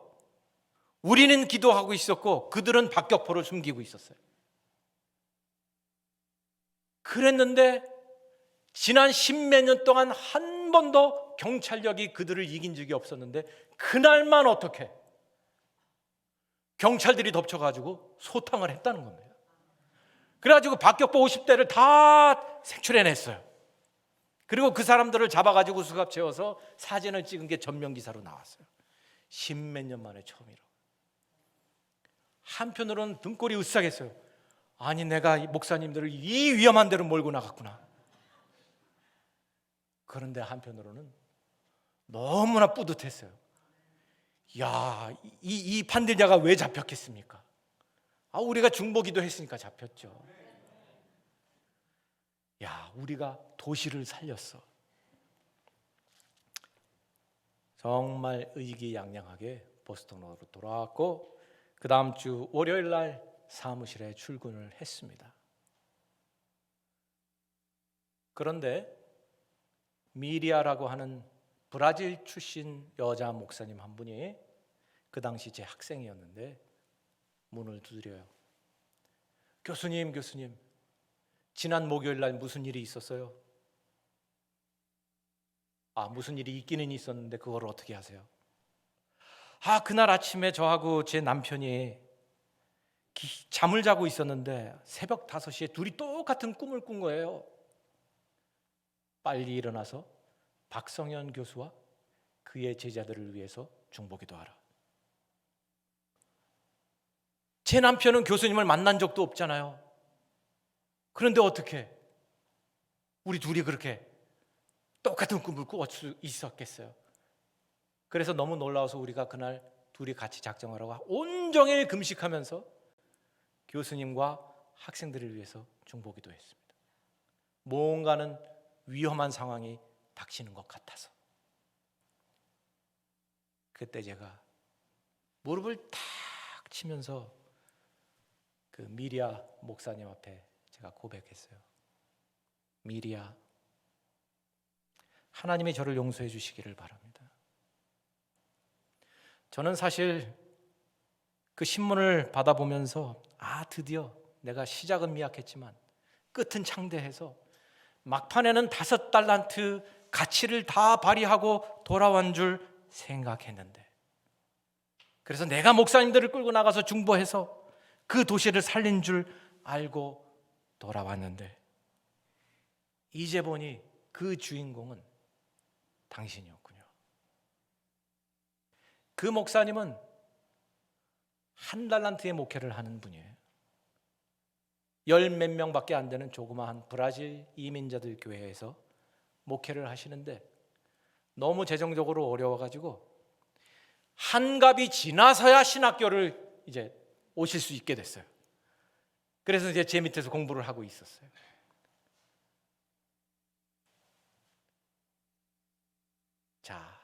우리는 기도하고 있었고 그들은 박격포를 숨기고 있었어요. 그랬는데 지난 10몇 년 동안 한 번도 경찰력이 그들을 이긴 적이 없었는데 그날만 어떻게 경찰들이 덮쳐가지고 소탕을 했다는 겁니다. 그래가지고 박격포 50대를 다 색출해냈어요. 그리고 그 사람들을 잡아가지고 수갑 채워서 사진을 찍은 게 전면기사로 나왔어요. 10몇 년 만에 처음이라고. 한편으로는 등골이 으쓱했어요. 아니 내가 목사님들을 이 위험한 데로 몰고 나갔구나. 그런데 한편으로는 너무나 뿌듯했어요. 야, 이 판딜야가 왜 잡혔겠습니까? 우리가 중보기도 했으니까 잡혔죠. 야, 우리가 도시를 살렸어. 정말 의기양양하게 보스턴으로 돌아왔고 그 다음 주 월요일 날 사무실에 출근을 했습니다. 그런데 미리아라고 하는 브라질 출신 여자 목사님 한 분이 그 당시 제 학생이었는데 문을 두드려요. 교수님, 지난 목요일 날 무슨 일이 있었어요? 무슨 일이 있기는 있었는데 그걸 어떻게 하세요? 그날 아침에 저하고 제 남편이 잠을 자고 있었는데 새벽 5시에 둘이 똑같은 꿈을 꾼 거예요. 빨리 일어나서 박성현 교수와 그의 제자들을 위해서 중보기도 하라. 제 남편은 교수님을 만난 적도 없잖아요. 그런데 어떻게 우리 둘이 그렇게 똑같은 꿈을 꿀 수 있었겠어요? 그래서 너무 놀라워서 우리가 그날 둘이 같이 작정을 하고 온종일 금식하면서 교수님과 학생들을 위해서 중보기도 했습니다. 뭔가는 위험한 상황이 닥치는 것 같아서. 그때 제가 무릎을 탁 치면서 그 미리아 목사님 앞에 제가 고백했어요. 미리아, 하나님이 저를 용서해 주시기를 바랍니다. 저는 사실 그 신문을 받아보면서 드디어 내가 시작은 미약했지만 끝은 창대해서 막판에는 5달란트 가치를 다 발휘하고 돌아온 줄 생각했는데, 그래서 내가 목사님들을 끌고 나가서 중보해서 그 도시를 살린 줄 알고 돌아왔는데, 이제 보니 그 주인공은 당신이었군요. 그 목사님은 1달란트의 목회를 하는 분이에요. 10몇 명밖에 안 되는 조그마한 브라질 이민자들 교회에서 목회를 하시는데, 너무 재정적으로 어려워가지고 한갑이 지나서야 신학교를 이제 오실 수 있게 됐어요. 그래서 이제 제 밑에서 공부를 하고 있었어요. 자,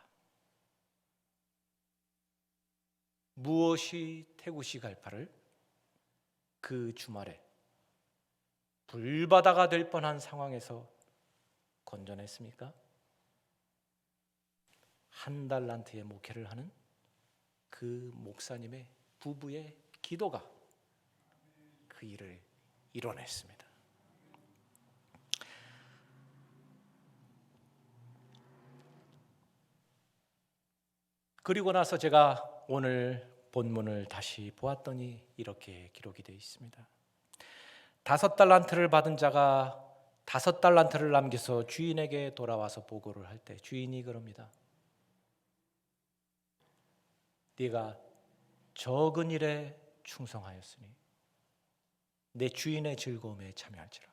무엇이 태구시 갈파를 그 주말에 불바다가 될 뻔한 상황에서 건져냈습니까? 1달란트의 목회를 하는 그 목사님의 부부의 기도가 그 일을 이뤄냈습니다. 그리고 나서 제가 오늘 본문을 다시 보았더니 이렇게 기록이 되어 있습니다. 5달란트를 받은 자가 5달란트를 남겨서 주인에게 돌아와서 보고를 할 때 주인이 그럽니다. 네가 적은 일에 충성하였으니 내 주인의 즐거움에 참여할지라.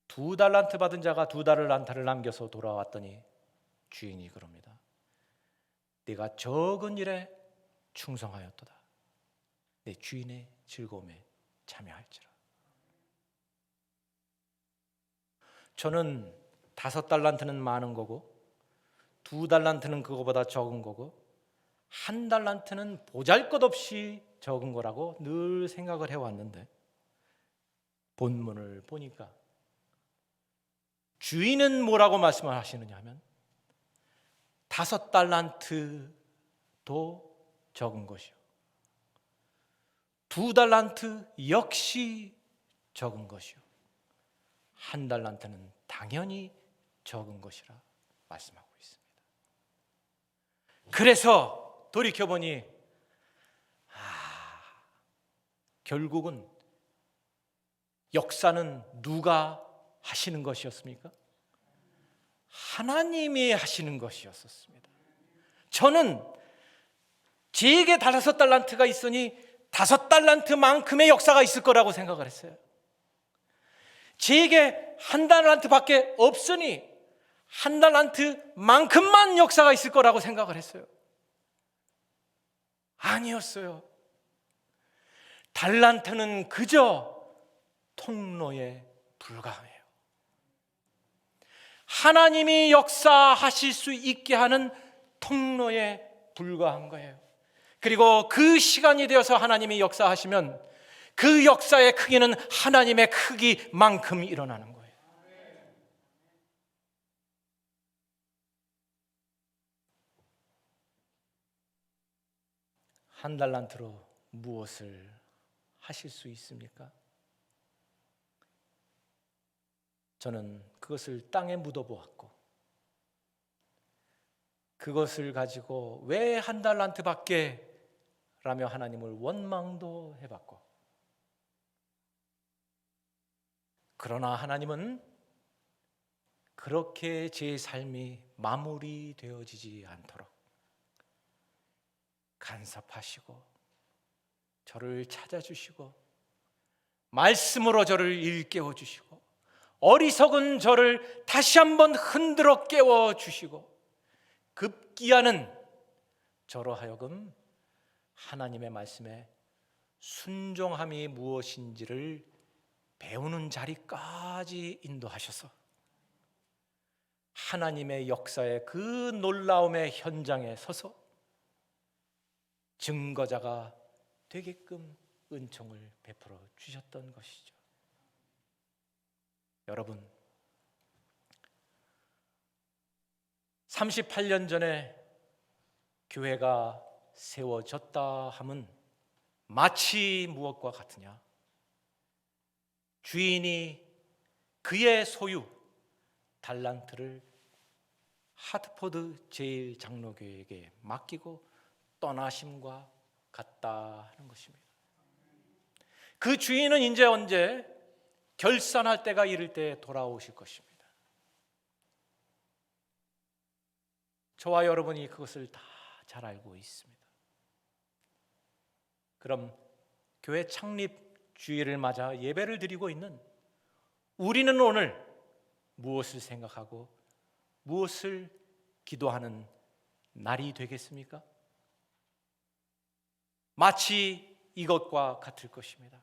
2달란트 받은 자가 2달란트를 남겨서 돌아왔더니 주인이 그럽니다. 네가 적은 일에 충성하였도다. 내 주인의 즐거움에 참여할지라. 저는 5달란트는 많은 거고 2달란트는 그거보다 적은 거고 1달란트는 보잘것없이 적은 거라고 늘 생각을 해왔는데, 본문을 보니까 주인은 뭐라고 말씀을 하시느냐 하면 5달란트도 적은 것이요 2달란트 역시 적은 것이요 1달란트는 당연히 적은 것이라 말씀하고 있습니다. 그래서 돌이켜보니 결국은 역사는 누가 하시는 것이었습니까? 하나님이 하시는 것이었습니다. 저는 제게 5달란트가 있으니 5달란트만큼의 역사가 있을 거라고 생각을 했어요. 제게 1달란트밖에 없으니 1달란트만큼만 역사가 있을 거라고 생각을 했어요. 아니었어요. 달란트는 그저 통로에 불과해요. 하나님이 역사하실 수 있게 하는 통로에 불과한 거예요. 그리고 그 시간이 되어서 하나님이 역사하시면 그 역사의 크기는 하나님의 크기만큼 일어나는 거예요. 한 달란트로 무엇을 하실 수 있습니까? 저는 그것을 땅에 묻어보았고, 그것을 가지고 왜 1달란트밖에 라며 하나님을 원망도 해봤고, 그러나 하나님은 그렇게 제 삶이 마무리되어지지 않도록 간섭하시고 저를 찾아주시고 말씀으로 저를 일깨워 주시고 어리석은 저를 다시 한번 흔들어 깨워 주시고 급기야는 저로 하여금 하나님의 말씀에 순종함이 무엇인지를 배우는 자리까지 인도하셔서 하나님의 역사의 그 놀라움의 현장에 서서 증거자가 되게끔 은총을 베풀어 주셨던 것이죠. 여러분, 38년 전에 교회가 세워졌다 함은 마치 무엇과 같으냐? 주인이 그의 소유 달란트를 하트포드 제1장로교회에게 맡기고 떠나심과 같다 하는 것입니다. 그 주인은 이제 언제 결산할 때가 이를 때 돌아오실 것입니다. 저와 여러분이 그것을 다 잘 알고 있습니다. 그럼 교회 창립 주일을 맞아 예배를 드리고 있는 우리는 오늘 무엇을 생각하고 무엇을 기도하는 날이 되겠습니까? 마치 이것과 같을 것입니다.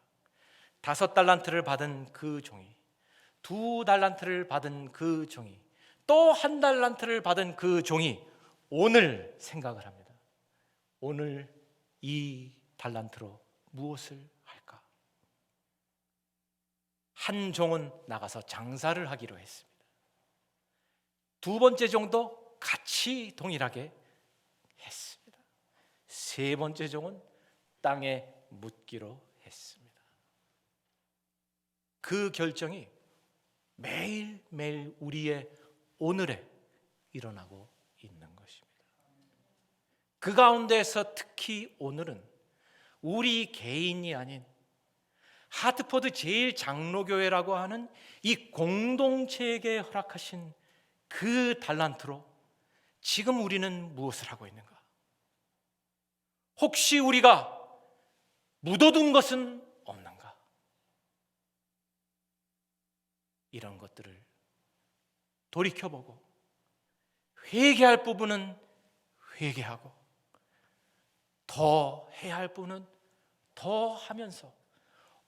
5달란트를 받은 그 종이, 2달란트를 받은 그 종이, 또 1달란트를 받은 그 종이 오늘 생각을 합니다. 오늘 이 달란트로 무엇을 할까? 한 종은 나가서 장사를 하기로 했습니다. 2번째 종도 같이 동일하게 했습니다. 3번째 종은 땅에 묻기로 했습니다. 그 결정이 매일매일 우리의 오늘에 일어나고 있는 것입니다. 그 가운데서 특히 오늘은 우리 개인이 아닌 하트포드 제1장로교회라고 하는 이 공동체에게 허락하신 그 달란트로 지금 우리는 무엇을 하고 있는가? 혹시 우리가 묻어둔 것은 없는가? 이런 것들을 돌이켜보고 회개할 부분은 회개하고 더 해야 할 부분은 더 하면서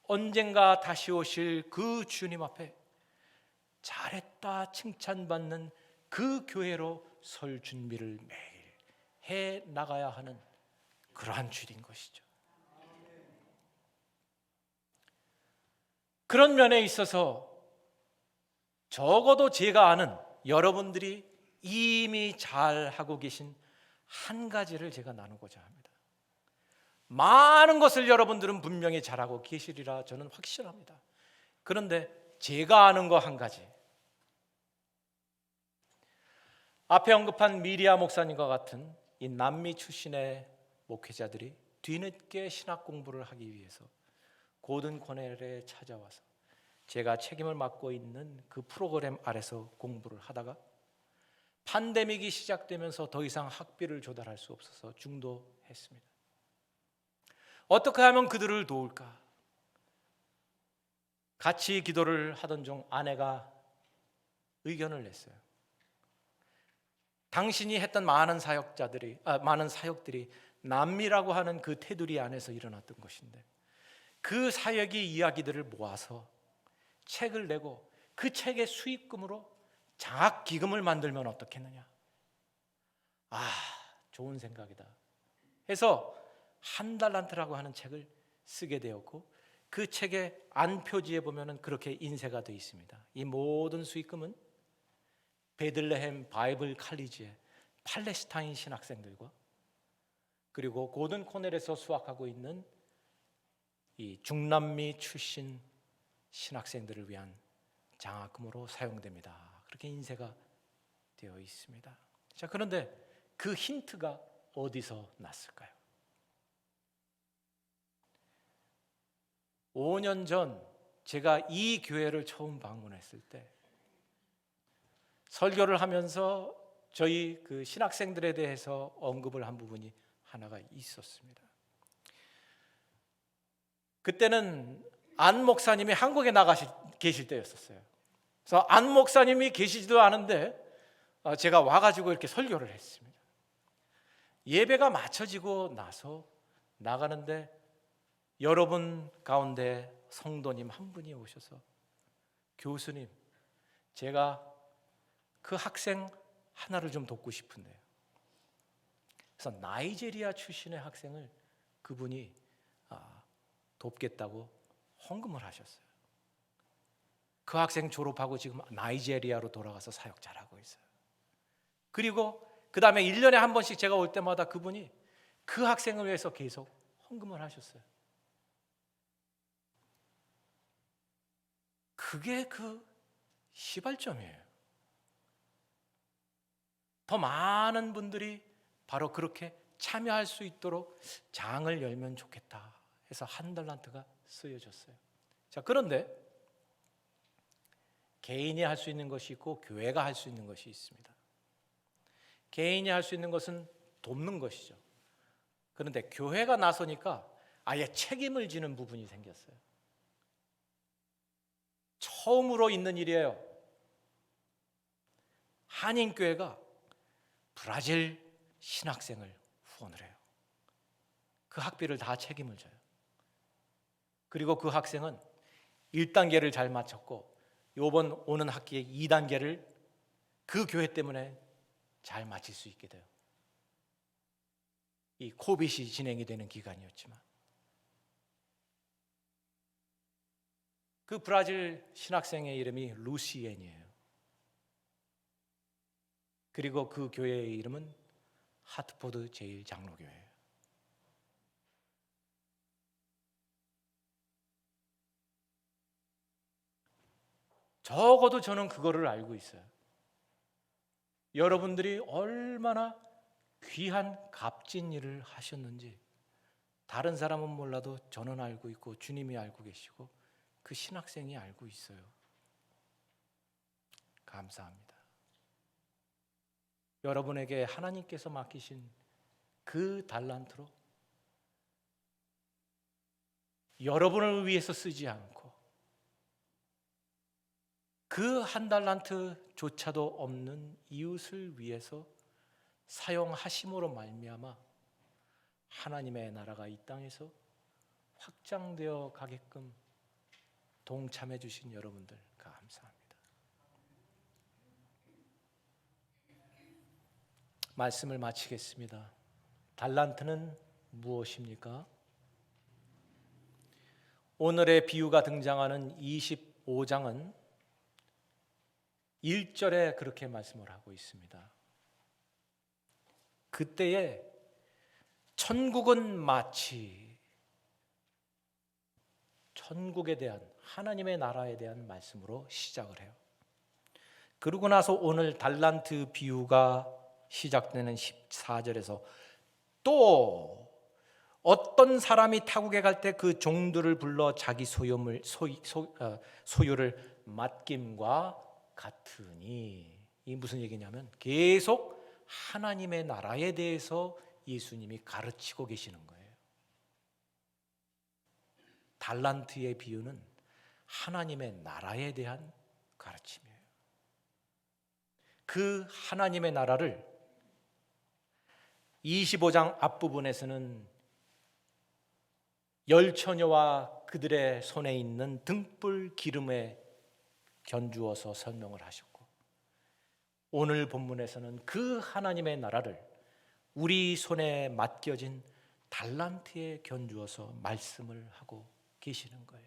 언젠가 다시 오실 그 주님 앞에 잘했다 칭찬받는 그 교회로 설 준비를 매일 해 나가야 하는 그러한 주일인 것이죠. 그런 면에 있어서 적어도 제가 아는 여러분들이 이미 잘 하고 계신 한 가지를 제가 나누고자 합니다. 많은 것을 여러분들은 분명히 잘하고 계시리라 저는 확신합니다. 그런데 제가 아는 거 한 가지, 앞에 언급한 미리아 목사님과 같은 이 남미 출신의 목회자들이 뒤늦게 신학 공부를 하기 위해서 고든 코넬에 찾아와서 제가 책임을 맡고 있는 그 프로그램 아래서 공부를 하다가 팬데믹이 시작되면서 더 이상 학비를 조달할 수 없어서 중도했습니다. 어떻게 하면 그들을 도울까? 같이 기도를 하던 중 아내가 의견을 냈어요. 당신이 했던 많은 사역들이 남미라고 하는 그 테두리 안에서 일어났던 것인데 그 사역의 이야기들을 모아서 책을 내고 그 책의 수익금으로 장학 기금을 만들면 어떻겠느냐? 좋은 생각이다 해서 1달란트라고 하는 책을 쓰게 되었고 그 책의 안표지에 보면은 그렇게 인쇄가 되어 있습니다. 이 모든 수익금은 베들레헴 바이블 칼리지의 팔레스타인 신학생들과 그리고 고든 코넬에서 수학하고 있는 이 중남미 출신 신학생들을 위한 장학금으로 사용됩니다. 그렇게 인쇄가 되어 있습니다. 자, 그런데 그 힌트가 어디서 났을까요? 5년 전 제가 이 교회를 처음 방문했을 때 설교를 하면서 저희 그 신학생들에 대해서 언급을 한 부분이 하나가 있었습니다. 그때는 안 목사님이 한국에 계실 때였었어요. 그래서 안 목사님이 계시지도 않은데 제가 와가지고 이렇게 설교를 했습니다. 예배가 마쳐지고 나서 나가는데 여러분 가운데 성도님 한 분이 오셔서 교수님, 제가 그 학생 하나를 좀 돕고 싶은데요. 그래서 나이제리아 출신의 학생을 그분이 돕겠다고 헌금을 하셨어요. 그 학생 졸업하고 지금 나이제리아로 돌아가서 사역 잘하고 있어요. 그리고 그 다음에 1년에 한 번씩 제가 올 때마다 그분이 그 학생을 위해서 계속 헌금을 하셨어요. 그게 그 시발점이에요. 더 많은 분들이 바로 그렇게 참여할 수 있도록 장을 열면 좋겠다 해서 한 달란트가 쓰여졌어요. 자, 그런데 개인이 할 수 있는 것이 있고 교회가 할 수 있는 것이 있습니다. 개인이 할 수 있는 것은 돕는 것이죠. 그런데 교회가 나서니까 아예 책임을 지는 부분이 생겼어요. 처음으로 있는 일이에요. 한인교회가 브라질 신학생을 후원을 해요. 그 학비를 다 책임을 져요. 그리고 그 학생은 1단계를 잘 마쳤고 이번 오는 학기에 2단계를 그 교회 때문에 잘 마칠 수 있게 돼요. 이 코빗이 진행이 되는 기간이었지만 그 브라질 신학생의 이름이 루시엔이에요. 그리고 그 교회의 이름은 하트포드 제1장로교회예요. 적어도 저는 그거를 알고 있어요. 여러분들이 얼마나 귀한 값진 일을 하셨는지 다른 사람은 몰라도 저는 알고 있고 주님이 알고 계시고 그 신학생이 알고 있어요. 감사합니다. 여러분에게 하나님께서 맡기신 그 달란트로 여러분을 위해서 쓰지 않고 그 한 달란트조차도 없는 이웃을 위해서 사용하심으로 말미암아 하나님의 나라가 이 땅에서 확장되어 가게끔 동참해 주신 여러분들 감사합니다. 말씀을 마치겠습니다. 달란트는 무엇입니까? 오늘의 비유가 등장하는 25장은 1절에 그렇게 말씀을 하고 있습니다. 그때에 천국은 마치 천국에 대한 하나님의 나라에 대한 말씀으로 시작을 해요. 그러고 나서 오늘 달란트 비유가 시작되는 14절에서 또 어떤 사람이 타국에 갈 때 그 종들을 불러 자기 소유를 맡김과 같으니, 이 무슨 얘기냐면 계속 하나님의 나라에 대해서 예수님이 가르치고 계시는 거예요. 달란트의 비유는 하나님의 나라에 대한 가르침이에요. 그 하나님의 나라를 25장 앞부분에서는 열 처녀와 그들의 손에 있는 등불 기름에 견주어서 설명을 하셨고, 오늘 본문에서는 그 하나님의 나라를 우리 손에 맡겨진 달란트에 견주어서 말씀을 하고 계시는 거예요.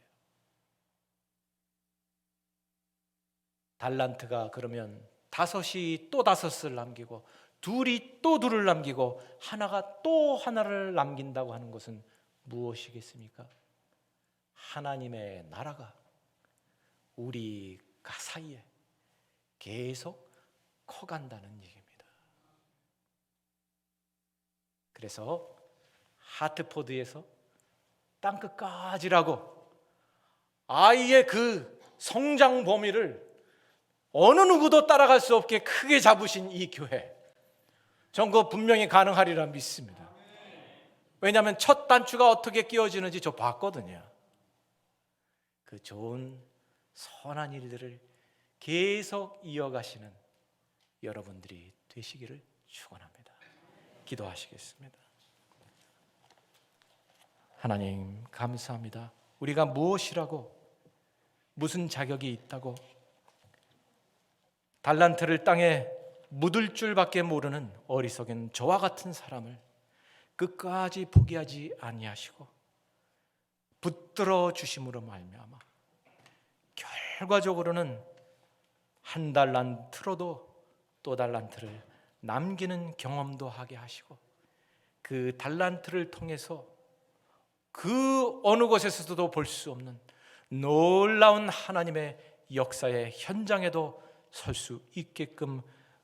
달란트가 그러면 5이 또 5을 남기고 둘이 또 2을 남기고 하나가 또 하나를 남긴다고 하는 것은 무엇이겠습니까? 하나님의 나라가 우리 사이에 계속 커간다는 얘기입니다. 그래서 하트포드에서 땅끝까지라고 아이의 그 성장 범위를 어느 누구도 따라갈 수 없게 크게 잡으신 이 교회, 전 그거 분명히 가능하리라 믿습니다. 왜냐하면 첫 단추가 어떻게 끼워지는지 저 봤거든요. 그 좋은 선한 일들을 계속 이어가시는 여러분들이 되시기를 축원합니다. 기도하시겠습니다. 하나님 감사합니다. 우리가 무엇이라고, 무슨 자격이 있다고 달란트를 땅에 묻을 줄밖에 모르는 어리석은 저와 같은 사람을 끝까지 포기하지 아니하시고 붙들어 주심으로 말미암아 결과적으로는 한 달란트로도 또 달란트를 남기는 경험도 하게 하시고 그 달란트를 통해서 그 어느 곳에서도 볼 수 없는 놀라운 하나님의 역사의 현장에도 설 수 있게끔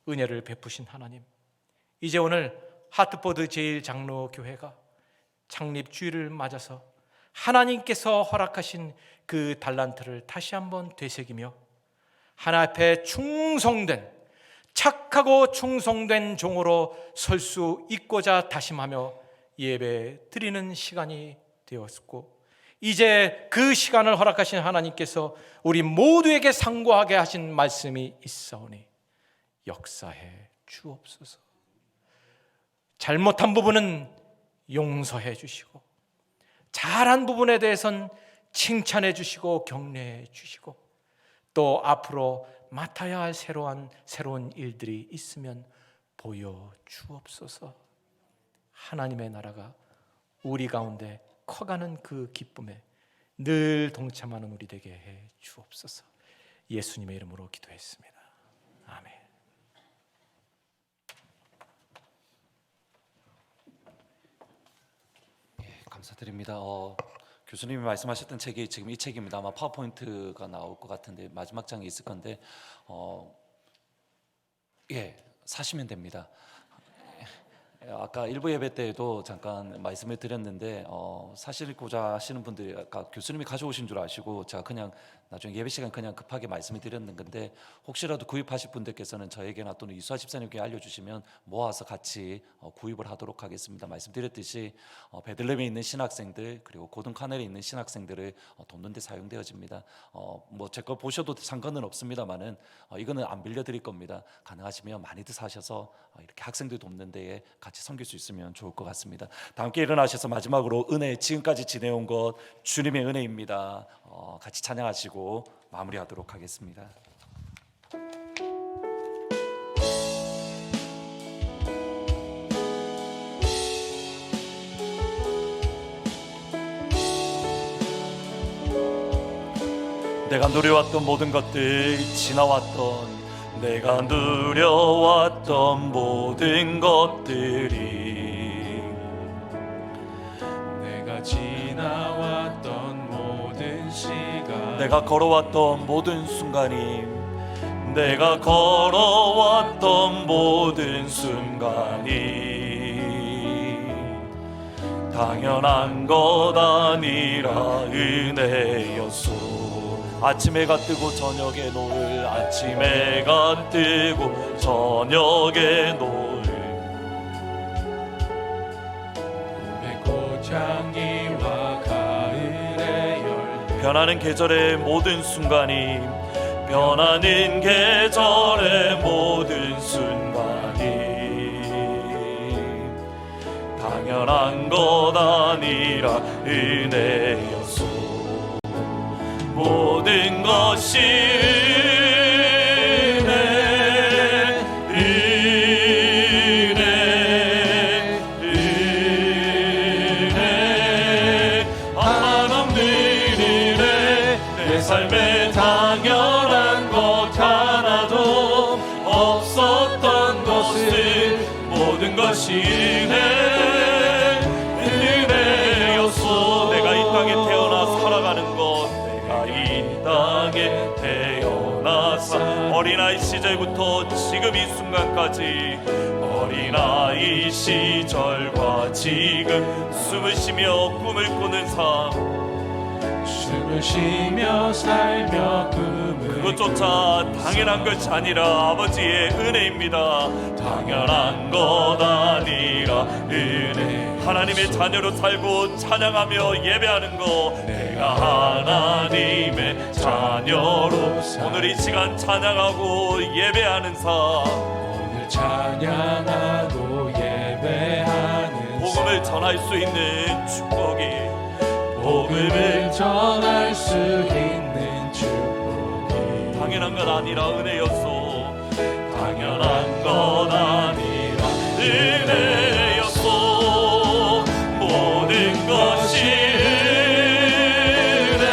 은혜를 베푸신 하나님, 이제 오늘 하트포드 제1장로교회가 창립 주일을 맞아서 하나님께서 허락하신 그 달란트를 다시 한번 되새기며 하나님 앞에 충성된, 착하고 충성된 종으로 설 수 있고자 다짐하며 예배 드리는 시간이 되었고, 이제 그 시간을 허락하신 하나님께서 우리 모두에게 상고하게 하신 말씀이 있사오니 역사해 주옵소서. 잘못한 부분은 용서해 주시고 잘한 부분에 대해선 칭찬해 주시고 격려해 주시고 또 앞으로 맡아야 할 새로운 일들이 있으면 보여 주옵소서. 하나님의 나라가 우리 가운데 커가는 그 기쁨에 늘 동참하는 우리 되게 해 주옵소서. 예수님의 이름으로 기도했습니다. 아멘. 감사드립니다. 교수님이 말씀하셨던 책이 지금 이 책입니다. 아마 파워포인트가 나올 것 같은데 마지막 장이 있을 건데 사시면 됩니다. 아까 일부 예배 때에도 잠깐 말씀을 드렸는데 사시고자 하시는 분들이 아까 교수님이 가져오신 줄 아시고 제가 그냥 나중에 예배 시간 그냥 급하게 말씀을 드렸는 건데, 혹시라도 구입하실 분들께서는 저에게나 또는 이수아 집사님께 알려주시면 모아서 같이 구입을 하도록 하겠습니다. 말씀드렸듯이 베들레헴에 있는 신학생들 그리고 고등 카넬에 있는 신학생들을 돕는 데 사용되어집니다. 뭐 제 거 보셔도 상관은 없습니다만은 이거는 안 빌려드릴 겁니다. 가능하시면 많이들 사셔서 이렇게 학생들 돕는 데에 같이 섬길 수 있으면 좋을 것 같습니다. 다 함께 일어나셔서 마지막으로 은혜, 지금까지 지내온 것 주님의 은혜입니다. 같이 찬양하시고 마무리하도록 하겠습니다. 내가 누려왔던 모든 것들, 지나왔던 내가 누려왔던 모든 것들이, 내가 지나왔던 모든 시간, 내가 걸어왔던 모든 순간이, 내가 걸어왔던 모든 순간이 당연한 것 아니라 은혜였소. 아침 해가 뜨고 저녁에 노을, 아침 해가 뜨고 저녁에 노을, 봄의 꽃향기와 가을의 열, 변하는 계절의 모든 순간이, 변하는 계절의 모든 순간이 당연한 것 아니라 은혜였소. 모든 것이 은혜, 은혜, 은혜, 한없는 은혜. 내 삶에 당연한 것 하나도 없었던 것은 모든 것이 은혜, 은혜였소. 내가 이 땅에 태어나 살아가는 것, 이 땅에 태어나서 어린아이 시절부터 지금 이 순간까지, 어린아이 시절과 지금 숨을 쉬며 꿈을 꾸는 삶, 숨을 쉬며 살며 꿈을 그것조차 당연한 것이 아니라 아버지의 은혜입니다. 당연한 것 아니라 은혜. 하나님의 자녀로 살고 찬양하며 예배하는 것, 내가 하나님의 자녀로 오늘 이 시간 찬양하고 예배하는 삶, 오늘 찬양하고 예배하는 복음을 전할 수 있는 축복이 복음을 전할 수 있는 축복이 당연한 건 아니라 은혜였소. 당연한 건 아니라 은혜였소. 모든 것이 은혜,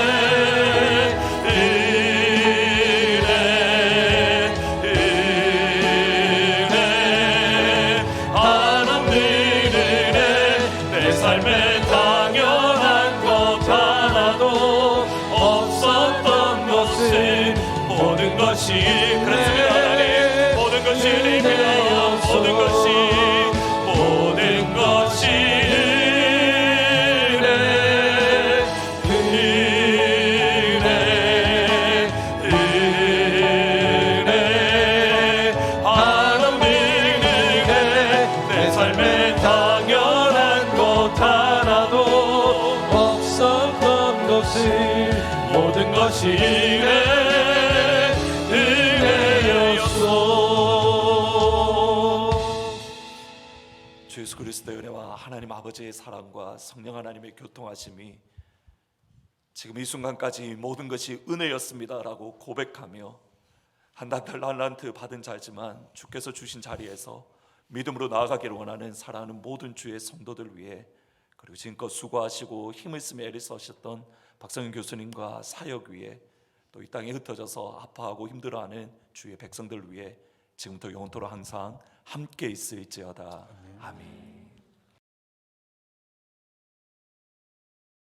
하나님 은혜. 내 삶에 당연한 것 하나도 없었던 것은 모든 것이 그렇습니다. 하나님 모든 것이 은혜입니다. 모든 것이 하나님 은혜. 내 삶에 당연한 것 하나도 없었던 것을 모든 것이 은혜였소. 주 예수 그리스도의 은혜와 하나님 아버지의 사랑과 성령 하나님의 교통하심이 지금 이 순간까지 모든 것이 은혜였습니다라고 고백하며 한 달란트 받은 자지만 주께서 주신 자리에서 믿음으로 나아가기를 원하는 사랑하는 모든 주의 성도들 위해, 그리고 지금껏 수고하시고 힘을 쓰며 애를 써셨던 박성윤 교수님과 사역 위에, 또 이 땅에 흩어져서 아파하고 힘들어하는 주의 백성들 위해 지금부터 영원토록 항상 함께 있을지어다. 아멘.